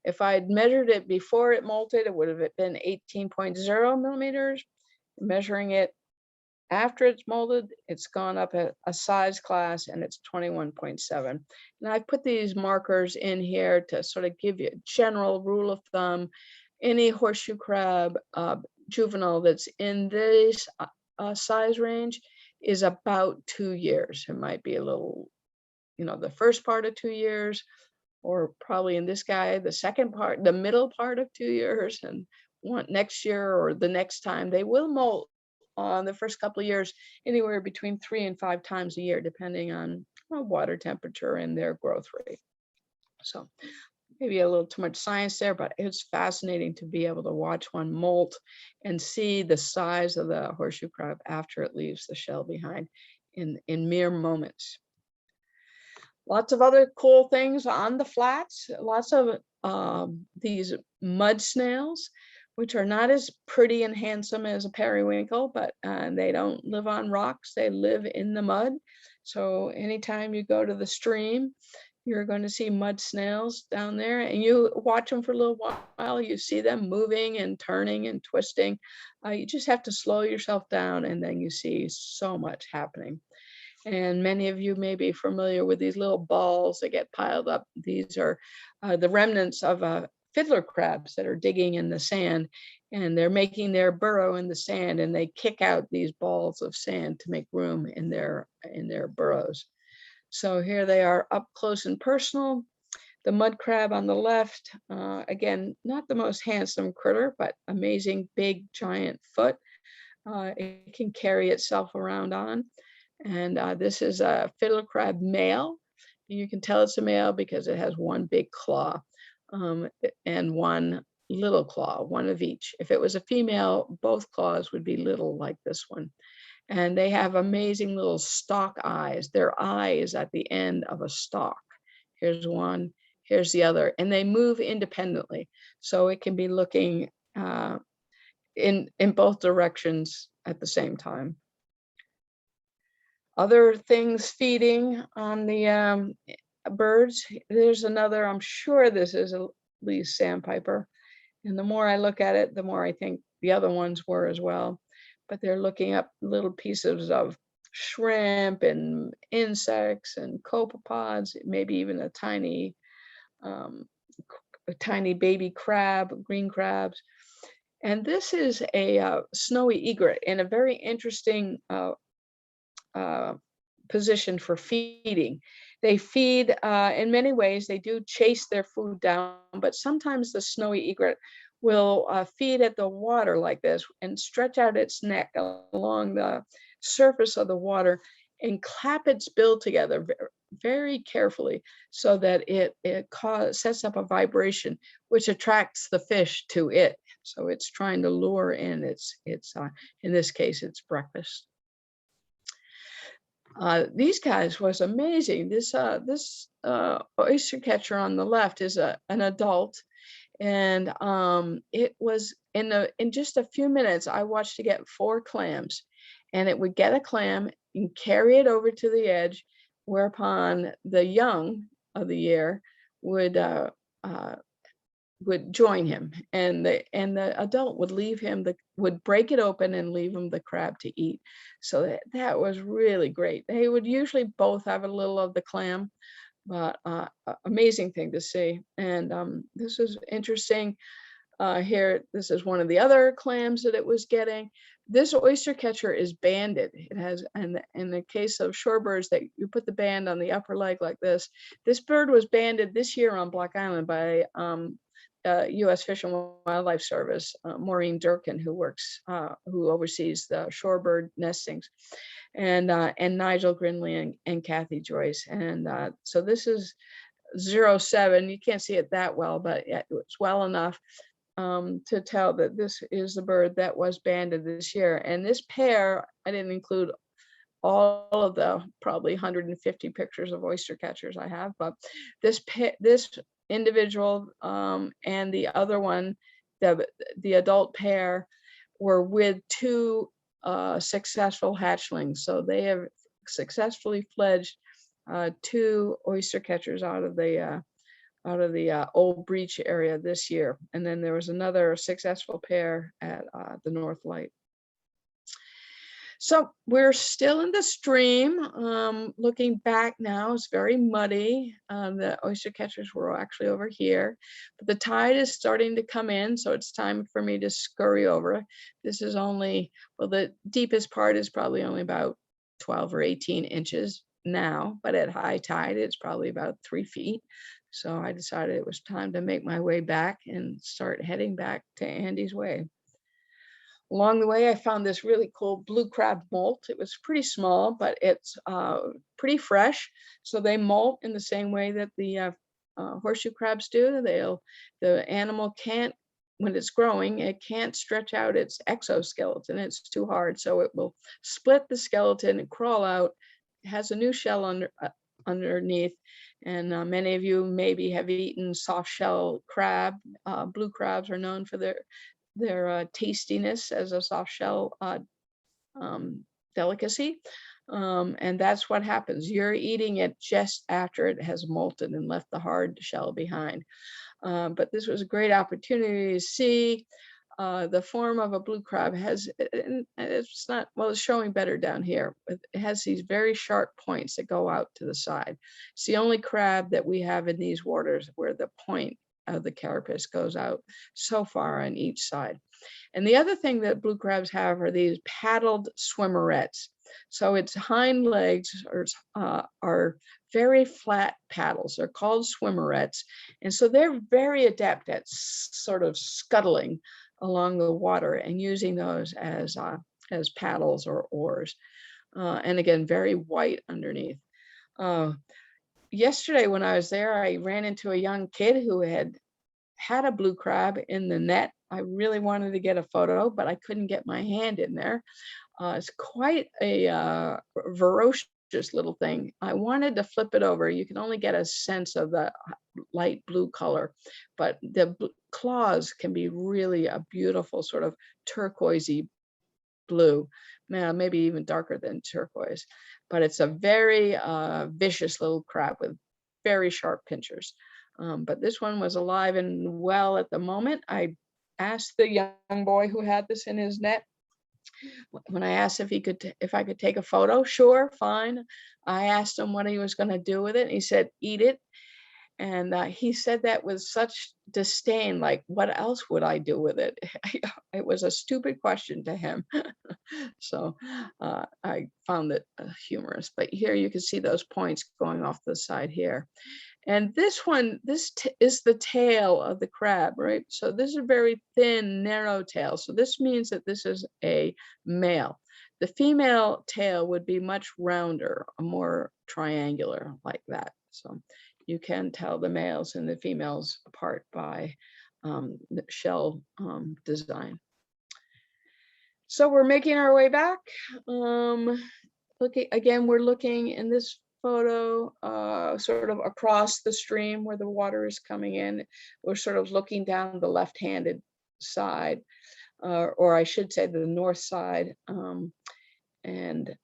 If I had measured it before it molted, it would have been 18.0 millimeters. Measuring it after it's molded, it's gone up a size class and it's 21.7. And I've put these markers in here to sort of give you a general rule of thumb. Any horseshoe crab juvenile that's in this size range is about 2 years. It might be a little, the first part of 2 years, or probably in this guy, the second part, the middle part of 2 years, and next year or the next time. They will molt the first couple of years anywhere between 3 and 5 times a year, depending on water temperature and their growth rate. So maybe a little too much science there, but it's fascinating to be able to watch one molt and see the size of the horseshoe crab after it leaves the shell behind in mere moments. Lots of other cool things on the flats, lots of these mud snails, which are not as pretty and handsome as a periwinkle, but they don't live on rocks, they live in the mud. So anytime you go to the stream, you're going to see mud snails down there, and you watch them for a little while, you see them moving and turning and twisting. You just have to slow yourself down, and then you see so much happening. And many of you may be familiar with these little balls that get piled up. These are the remnants of fiddler crabs that are digging in the sand, and they're making their burrow in the sand, and they kick out these balls of sand to make room in their burrows. So here they are up close and personal. The mud crab on the left, again, not the most handsome critter, but amazing big giant foot. It can carry itself around on. And this is a fiddler crab male. You can tell it's a male because it has one big claw and one little claw, one of each. If it was a female, both claws would be little like this one. And they have amazing little stalk eyes. Their eye is at the end of a stalk. Here's one, here's the other, and they move independently. So it can be looking in both directions at the same time. Other things feeding on the birds. There's another, I'm sure this is at least sandpiper. And the more I look at it, the more I think the other ones were as well. But they're looking up little pieces of shrimp and insects and copepods, maybe even a tiny baby crab, green crabs. And this is a snowy egret in a very interesting position for feeding. They feed in many ways. They do chase their food down, but sometimes the snowy egret will feed at the water like this and stretch out its neck along the surface of the water and clap its bill together very carefully so that it sets up a vibration which attracts the fish to it. So it's trying to lure in its in this case, it's breakfast. These guys was amazing. This oyster catcher on the left is an adult, and it was in just a few minutes I watched it get 4 clams, and it would get a clam and carry it over to the edge, whereupon the young of the year would uh, would join him, and the adult would leave him would break it open and leave him the crab to eat. So that was really great. They would usually both have a little of the clam, but amazing thing to see. And this is interesting. Here, this is one of the other clams that it was getting. This oyster catcher is banded. It has, and in the case of shorebirds, that you put the band on the upper leg like this. This bird was banded this year on Block Island by U.S. Fish and Wildlife Service, Maureen Durkin, who oversees the shorebird nestings, and Nigel Grinley and Kathy Joyce. And so this is 07. You can't see it that well, but it's well enough to tell that this is the bird that was banded this year. And this pair, I didn't include all of the probably 150 pictures of oyster catchers I have, but this individual and the other one, the adult pair, were with 2 successful hatchlings. So they have successfully fledged 2 oyster catchers out of the Old Breach area this year. And then there was another successful pair at the North Light. So we're still in the stream. Looking back now, it's very muddy. The oyster catchers were actually over here, but the tide is starting to come in, so it's time for me to scurry over. This is only, well, the deepest part is probably only about 12 or 18 inches now, but at high tide, it's probably about 3 feet. So I decided it was time to make my way back and start heading back to Andy's Way. Along the way, I found this really cool blue crab molt. It was pretty small, but it's pretty fresh. So they molt in the same way that the horseshoe crabs do. The animal can't, when it's growing, it can't stretch out its exoskeleton. It's too hard. So it will split the skeleton and crawl out. It has a new shell underneath. And many of you maybe have eaten soft shell crab. Blue crabs are known for their tastiness as a soft shell delicacy. And that's what happens. You're eating it just after it has molted and left the hard shell behind. But this was a great opportunity to see the form of a blue crab. It's not, well, it's showing better down here. It has these very sharp points that go out to the side. It's the only crab that we have in these waters where the point of the carapace goes out so far on each side. And the other thing that blue crabs have are these paddled swimmerets. So its hind legs are very flat paddles. They're called swimmerets. And so they're very adept at sort of scuttling along the water and using those as paddles or oars. And again, very white underneath. Yesterday when I was there, I ran into a young kid who had a blue crab in the net. I really wanted to get a photo, but I couldn't get my hand in there. It's quite a ferocious little thing. I wanted to flip it over. You can only get a sense of the light blue color, but the claws can be really a beautiful sort of turquoisey blue, maybe even darker than turquoise. But it's a very vicious little crab with very sharp pinchers. But this one was alive and well at the moment. I asked the young boy who had this in his net, when I asked if I could take a photo, sure, fine. I asked him what he was going to do with it. And he said, eat it. And he said that with such disdain, like, what else would I do with it? It was a stupid question to him. So I found it humorous. But here you can see those points going off the side here. And this one, is the tail of the crab, right? So this is a very thin, narrow tail. So this means that this is a male. The female tail would be much rounder, more triangular like that. So you can tell the males and the females apart by the shell design. So we're making our way back. we're looking in this photo sort of across the stream where the water is coming in. We're sort of looking down the left-handed side, or I should say the north side. And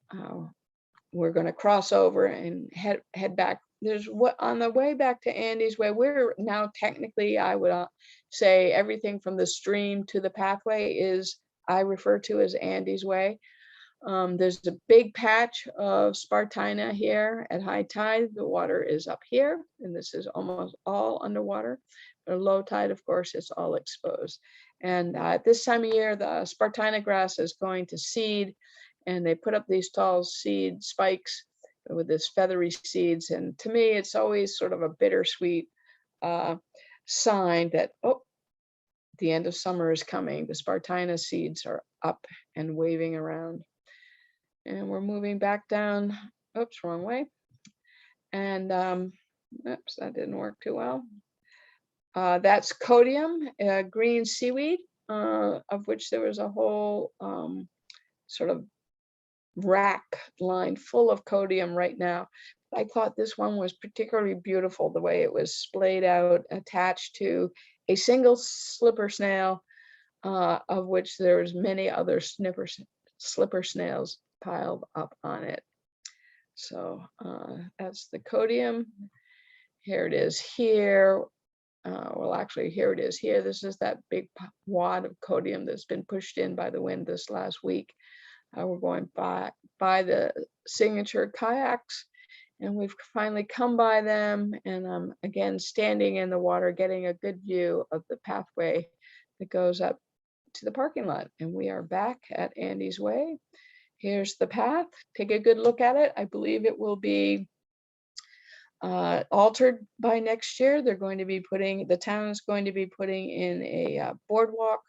we're going to cross over and head back. There's what on the way back to Andy's Way. We're now technically, I would say, everything from the stream to the pathway is I refer to as Andy's Way. There's a big patch of Spartina here at high tide. The water is up here, and this is almost all underwater. At low tide, of course, it's all exposed. And at this time of year, the Spartina grass is going to seed, and they put up these tall seed spikes with this feathery seeds. And to me, it's always sort of a bittersweet sign that, oh, the end of summer is coming. The Spartina seeds are up and waving around. And we're moving back down, oops, wrong way. And oops, that didn't work too well. That's codium, green seaweed, of which there was a whole sort of rack lined full of codium right now. I thought this one was particularly beautiful, the way it was splayed out, attached to a single slipper snail, of which there's many other slipper snails piled up on it. So that's the codium. Here it is here. Well, actually, here it is here. This is that big wad of codium that's been pushed in by the wind this last week. We're going by the signature kayaks, and we've finally come by them. And I'm again standing in the water, getting a good view of the pathway that goes up to the parking lot. And we are back at Andy's Way. Here's the path. Take a good look at it. I believe it will be altered by next year. They're going to be the town is going to be putting in a boardwalk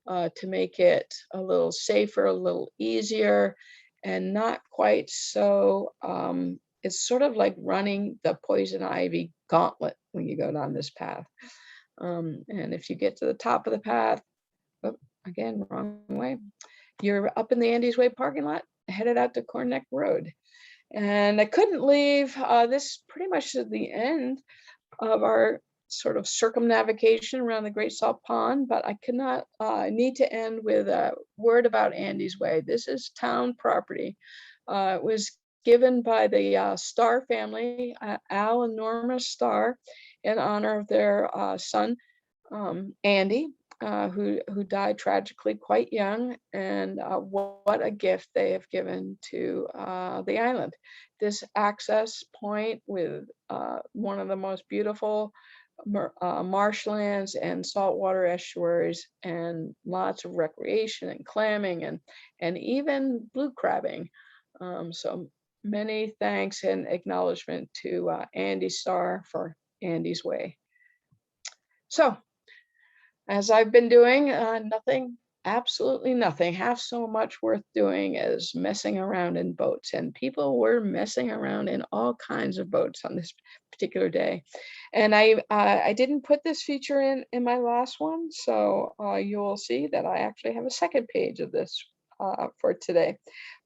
to make it a little safer, a little easier, and not quite so, it's sort of like running the poison ivy gauntlet when you go down this path. And if you get to the top of the path, oh, again, wrong way, you're up in the Andy's Way parking lot, headed out to Corn Neck Road. And I couldn't leave this pretty much at the end of our sort of circumnavigation around the Great Salt Pond, but I could not need to end with a word about Andy's Way. This is town property. It was given by the Starr family, Al and Norma Starr, in honor of their son, Andy, who died tragically quite young. And what a gift they have given to the island. This access point with one of the most beautiful marshlands and saltwater estuaries, and lots of recreation and clamming and even blue crabbing. So many thanks and acknowledgement to Andy Starr for Andy's Way. So as I've been doing, nothing, absolutely nothing, half so much worth doing as messing around in boats. And people were messing around in all kinds of boats on this particular day. And I didn't put this feature in my last one, so you will see that I actually have a second page of this for today.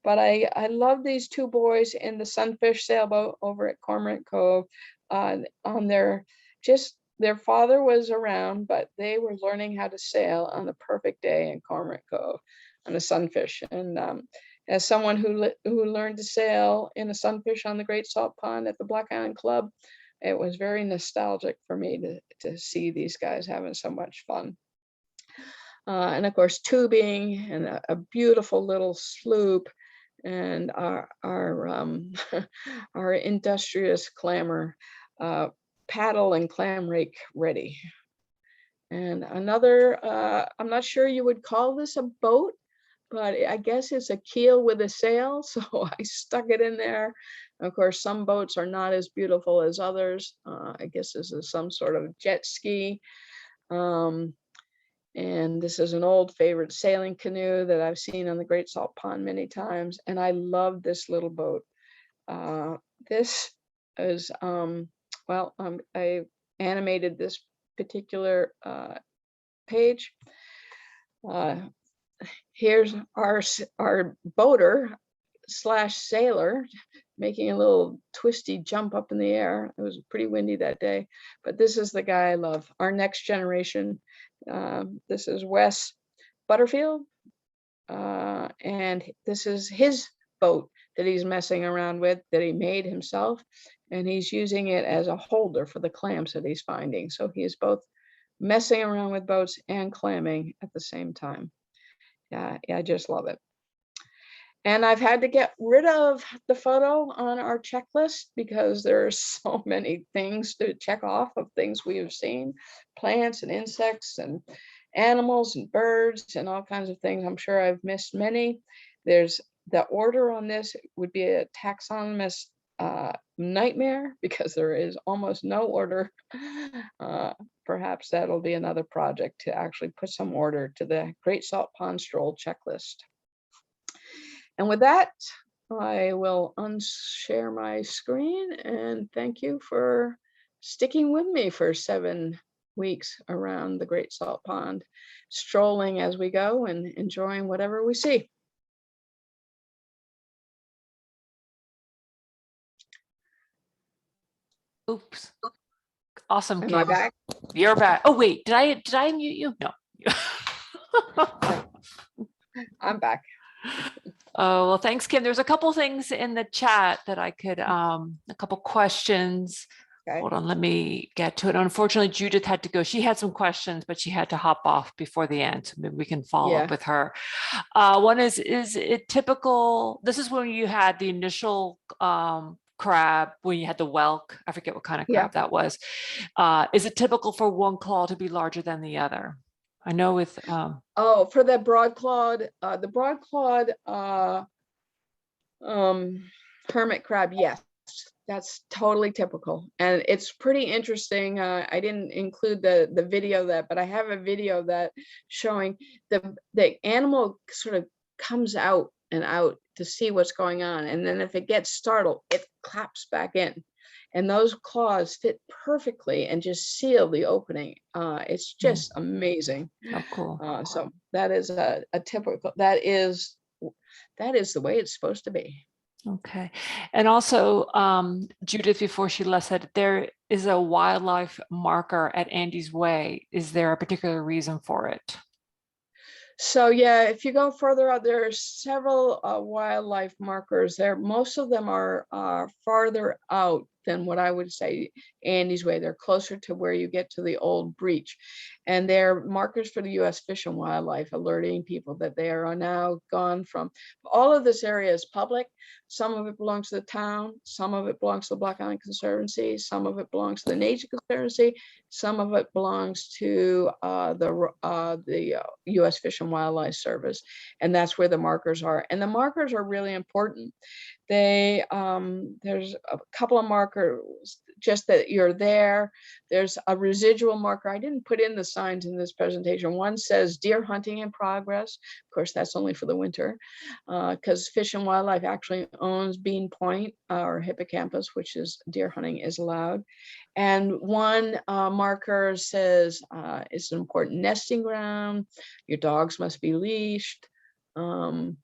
But I love these two boys in the Sunfish sailboat over at Cormorant Cove on their father was around, but they were learning how to sail on the perfect day in Cormorant Cove on a Sunfish. And as someone who learned to sail in a Sunfish on the Great Salt Pond at the Black Island Club, it was very nostalgic for me to see these guys having so much fun. And of course, tubing and a beautiful little sloop, and our our industrious clammer, paddle and clam rake ready. And another, I'm not sure you would call this a boat, but I guess it's a keel with a sail. So I stuck it in there. Of course, some boats are not as beautiful as others. I guess this is some sort of jet ski. And this is an old favorite sailing canoe that I've seen on the Great Salt Pond many times. And I love this little boat. This is, well, I animated this particular page. Here's our boater slash sailor, making a little twisty jump up in the air. It was pretty windy that day, but this is the guy I love. Our next generation. This is Wes Butterfield, and this is his boat that he's messing around with, that he made himself, and he's using it as a holder for the clams that he's finding. So he is both messing around with boats and clamming at the same time. Yeah, I just love it. And I've had to get rid of the photo on our checklist because there's so many things to check off of things we have seen, plants and insects and animals and birds and all kinds of things. I'm sure I've missed many. There's the order on this would be a taxonomist nightmare because there is almost no order. Perhaps that'll be another project to actually put some order to the Great Salt Pond Stroll checklist. And with that, I will unshare my screen and thank you for sticking with me for 7 weeks around the Great Salt Pond, strolling as we go and enjoying whatever we see. Oops. Awesome. Am I back? You're back. Oh, wait, did I mute you? No. I'm back. Oh, well, thanks, Kim. There's a couple things in the chat that I could, a couple questions. Okay. Hold on, let me get to it. Unfortunately, Judith had to go. She had some questions, but she had to hop off before the end. So maybe we can follow up with her. One is it typical? This is when you had the initial crab, when you had the whelk. I forget what kind of crab that was. Is it typical for one claw to be larger than the other? I know with for the broadclawed, hermit crab, yes, that's totally typical, and it's pretty interesting. I didn't include the video of that, but I have a video of that showing the animal sort of comes out and out to see what's going on, and then if it gets startled, it claps back in. And those claws fit perfectly and just seal the opening. It's just amazing. Oh, cool. So that is a typical, that is the way it's supposed to be. Okay. And also, Judith, before she left, said there is a wildlife marker at Andy's Way. Is there a particular reason for it? So yeah, if you go further out, there are several wildlife markers there. Most of them are farther out than what I would say Andy's Way. They're closer to where you get to the old breach. And they're markers for the U.S. Fish and Wildlife, alerting people that they are now gone from. All of this area is public. Some of it belongs to the town. Some of it belongs to the Black Island Conservancy. Some of it belongs to the Nature Conservancy. Some of it belongs to the U.S. Fish and Wildlife Service. And that's where the markers are. And the markers are really important. They there's a couple of markers just that you're there. There's a residual marker. I didn't put in the signs in this presentation. One says deer hunting in progress. Of course, that's only for the winter, because Fish and Wildlife actually owns Beane Point or Hippocampus, which is deer hunting is allowed. And one marker says it's an important nesting ground. Your dogs must be leashed. And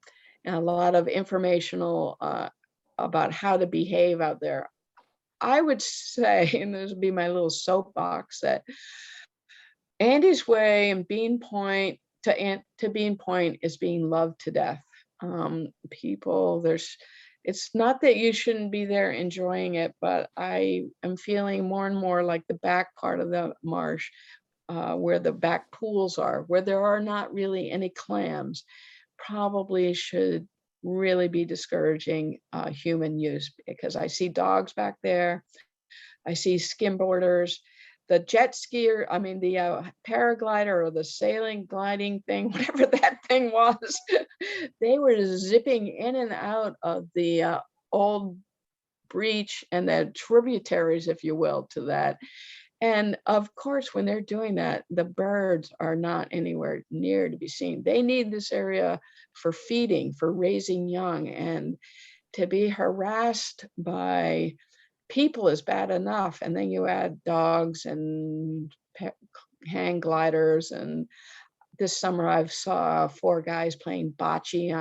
a lot of informational about how to behave out there. I would say, and this would be my little soapbox, that Andy's Way and Beane Point to Beane Point is being loved to death. People, it's not that you shouldn't be there enjoying it, but I am feeling more and more like the back part of the marsh, where the back pools are, where there are not really any clams, probably should really be discouraging human use, because I see dogs back there. I see skimboarders, the jet skier, I mean, the paraglider or the sailing, gliding thing, whatever that thing was, they were zipping in and out of the old breach and the tributaries, if you will, to that. And of course, when they're doing that, the birds are not anywhere near to be seen. They need this area for feeding, for raising young, and to be harassed by people is bad enough. And then you add dogs and hang gliders. And this summer I saw 4 guys playing bocce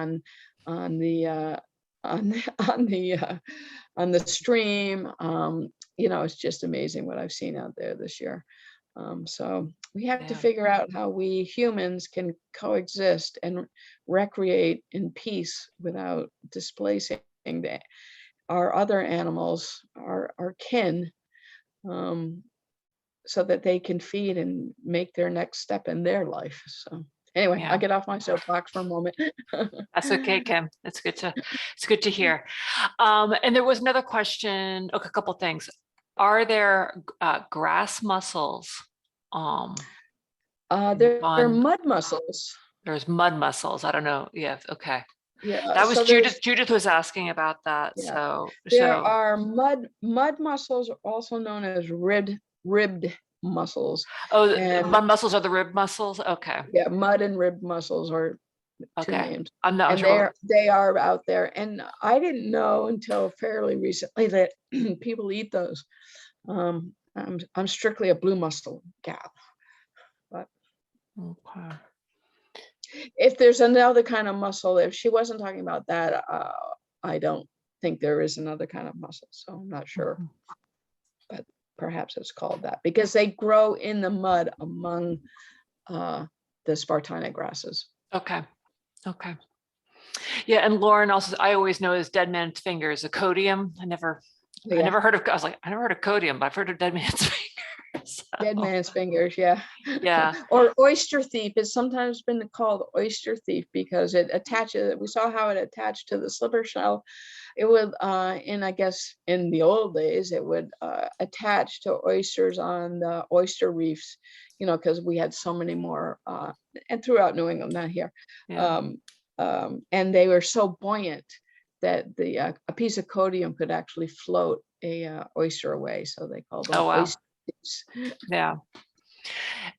on the on the stream. It's just amazing what I've seen out there this year. So we have to figure out how we humans can coexist and recreate in peace without displacing our other animals, our kin, so that they can feed and make their next step in their life. So anyway, I'll get off my soapbox for a moment. That's okay, Kim. It's good to hear. And there was another question, a couple things. Are there grass mussels? There are mud mussels. There's mud mussels. I don't know. Yeah. Okay. Yeah. That was Judith. Judith was asking about that. Yeah. So there are mud mussels, also known as ribbed mussels. Oh, and mud mussels are the rib mussels. Okay. Yeah, mud and ribbed mussels are two names. I'm not sure. They are out there, and I didn't know until fairly recently that people eat those. I'm strictly a blue mussel gal, but okay. If there's another kind of mussel, if she wasn't talking about that, I don't think there is another kind of mussel, so I'm not sure. But perhaps it's called that because they grow in the mud among the Spartina grasses. Okay. Okay. Yeah, and Lauren also, I always know as dead man's fingers, acodium. I never heard of, I was like, I never heard of codium, but I've heard of dead man's fingers. So. Dead man's fingers, yeah. Yeah. Or oyster thief. It's sometimes been called oyster thief because it attaches, we saw how it attached to the slipper shell. It would, I guess in the old days, it would attach to oysters on the oyster reefs, because we had so many more, and throughout New England, not here. Yeah. And they were so buoyant that a piece of codium could actually float a oyster away. So they called them oyster thieves. Yeah.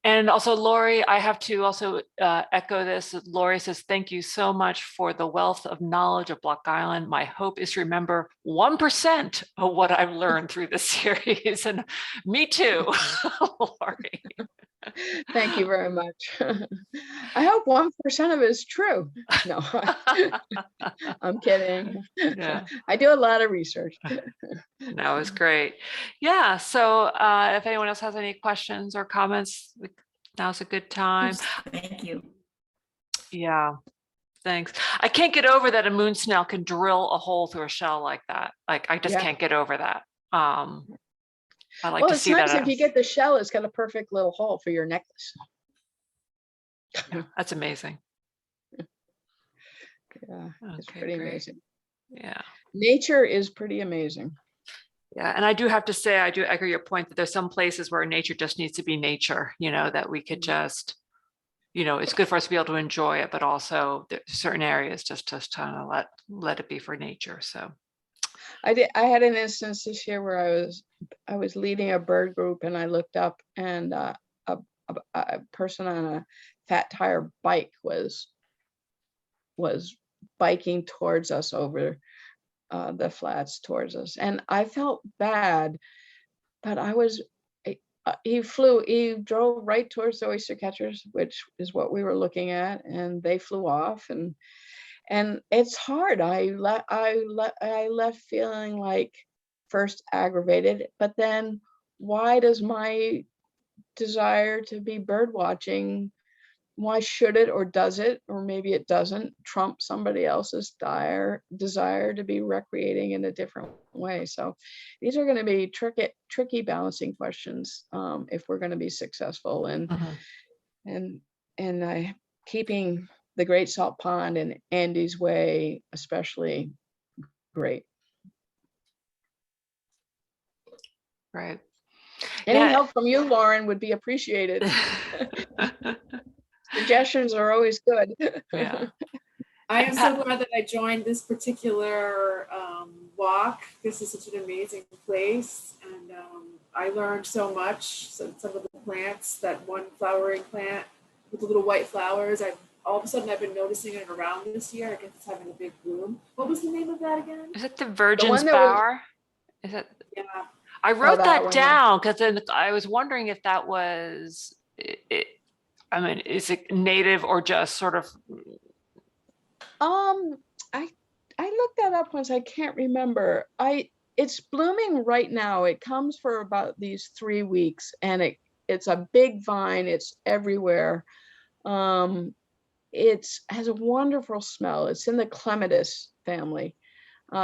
And also, Lori, I have to also echo this. Lori says, thank you so much for the wealth of knowledge of Block Island. My hope is to remember 1% of what I've learned through this series. And me too, Lori. Thank you very much. I hope 1% of it is true. No, I'm kidding. Yeah. I do a lot of research. That was great. Yeah. So if anyone else has any questions or comments, now's a good time. Thank you. Yeah. Thanks. I can't get over that a moon snail can drill a hole through a shell like that. Like I just can't get over that. I like to see that. Well, it's nice if you get the shell, it's got a perfect little hole for your necklace. Yeah, that's amazing. Yeah, it's pretty amazing. Yeah. Nature is pretty amazing. Yeah, and I do have to say, I do echo your point that there's some places where nature just needs to be nature, that we could just, it's good for us to be able to enjoy it, but also there's certain areas just kind of let it be for nature. So I had an instance this year where I was leading a bird group and I looked up and a person on a fat tire bike was biking towards us over the flats towards us, and I felt bad, but he drove right towards the oyster catchers, which is what we were looking at, and they flew off, and it's hard. I left feeling like first aggravated, but then why does my desire to be bird watching, why should it, or does it, or maybe it doesn't trump somebody else's desire to be recreating in a different way? So these are going to be tricky balancing questions if we're going to be successful and keeping the Great Salt Pond and Andy's Way especially great. Right. Any help from you, Lauren, would be appreciated. Suggestions are always good. Yeah. I am so glad that I joined this particular walk. This is such an amazing place, and I learned so much. Some of the plants, that one flowering plant with the little white flowers, all of a sudden I've been noticing it around this year. I guess it's having a big bloom. What was the name of that again? Is it the Virgin's Bower? Is it? Yeah. I wrote that down because then I was wondering if that was it. I mean, is it native or just sort of? I looked that up ones I can't remember. It's blooming right now. It comes for about these 3 weeks, and it's a big vine. It's everywhere. It has a wonderful smell. It's in the clematis family.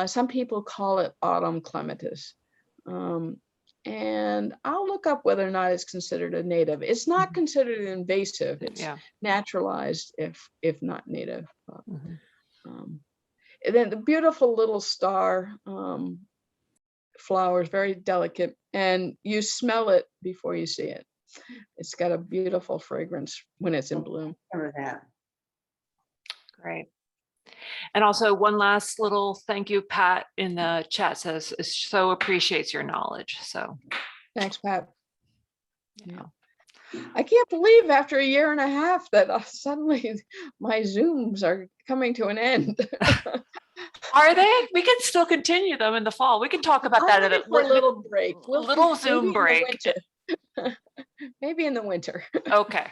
Some people call it autumn clematis. And I'll look up whether or not it's considered a native. It's not considered invasive. It's naturalized if not native. And then the beautiful little star flower is very delicate, and you smell it before you see it. It's got a beautiful fragrance when it's in bloom. Remember that. Great. And also one last little thank you, Pat in the chat says, so appreciates your knowledge. So Thanks, Pat. Yeah. I can't believe after a year and a half that suddenly my Zooms are coming to an end. Are they? We can still continue them in the fall. We can talk about that at a little break. Little Zoom break. Maybe in the winter. Okay.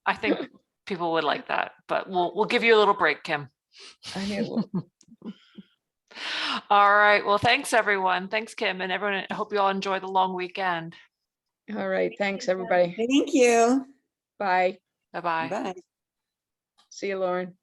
I think people would like that, but we'll give you a little break, Kim. I know. All right. Well, thanks everyone. Thanks, Kim, and everyone. I hope you all enjoy the long weekend. All right. Thanks, everybody. Thank you. Bye. Bye-bye. Bye. See you, Lauren.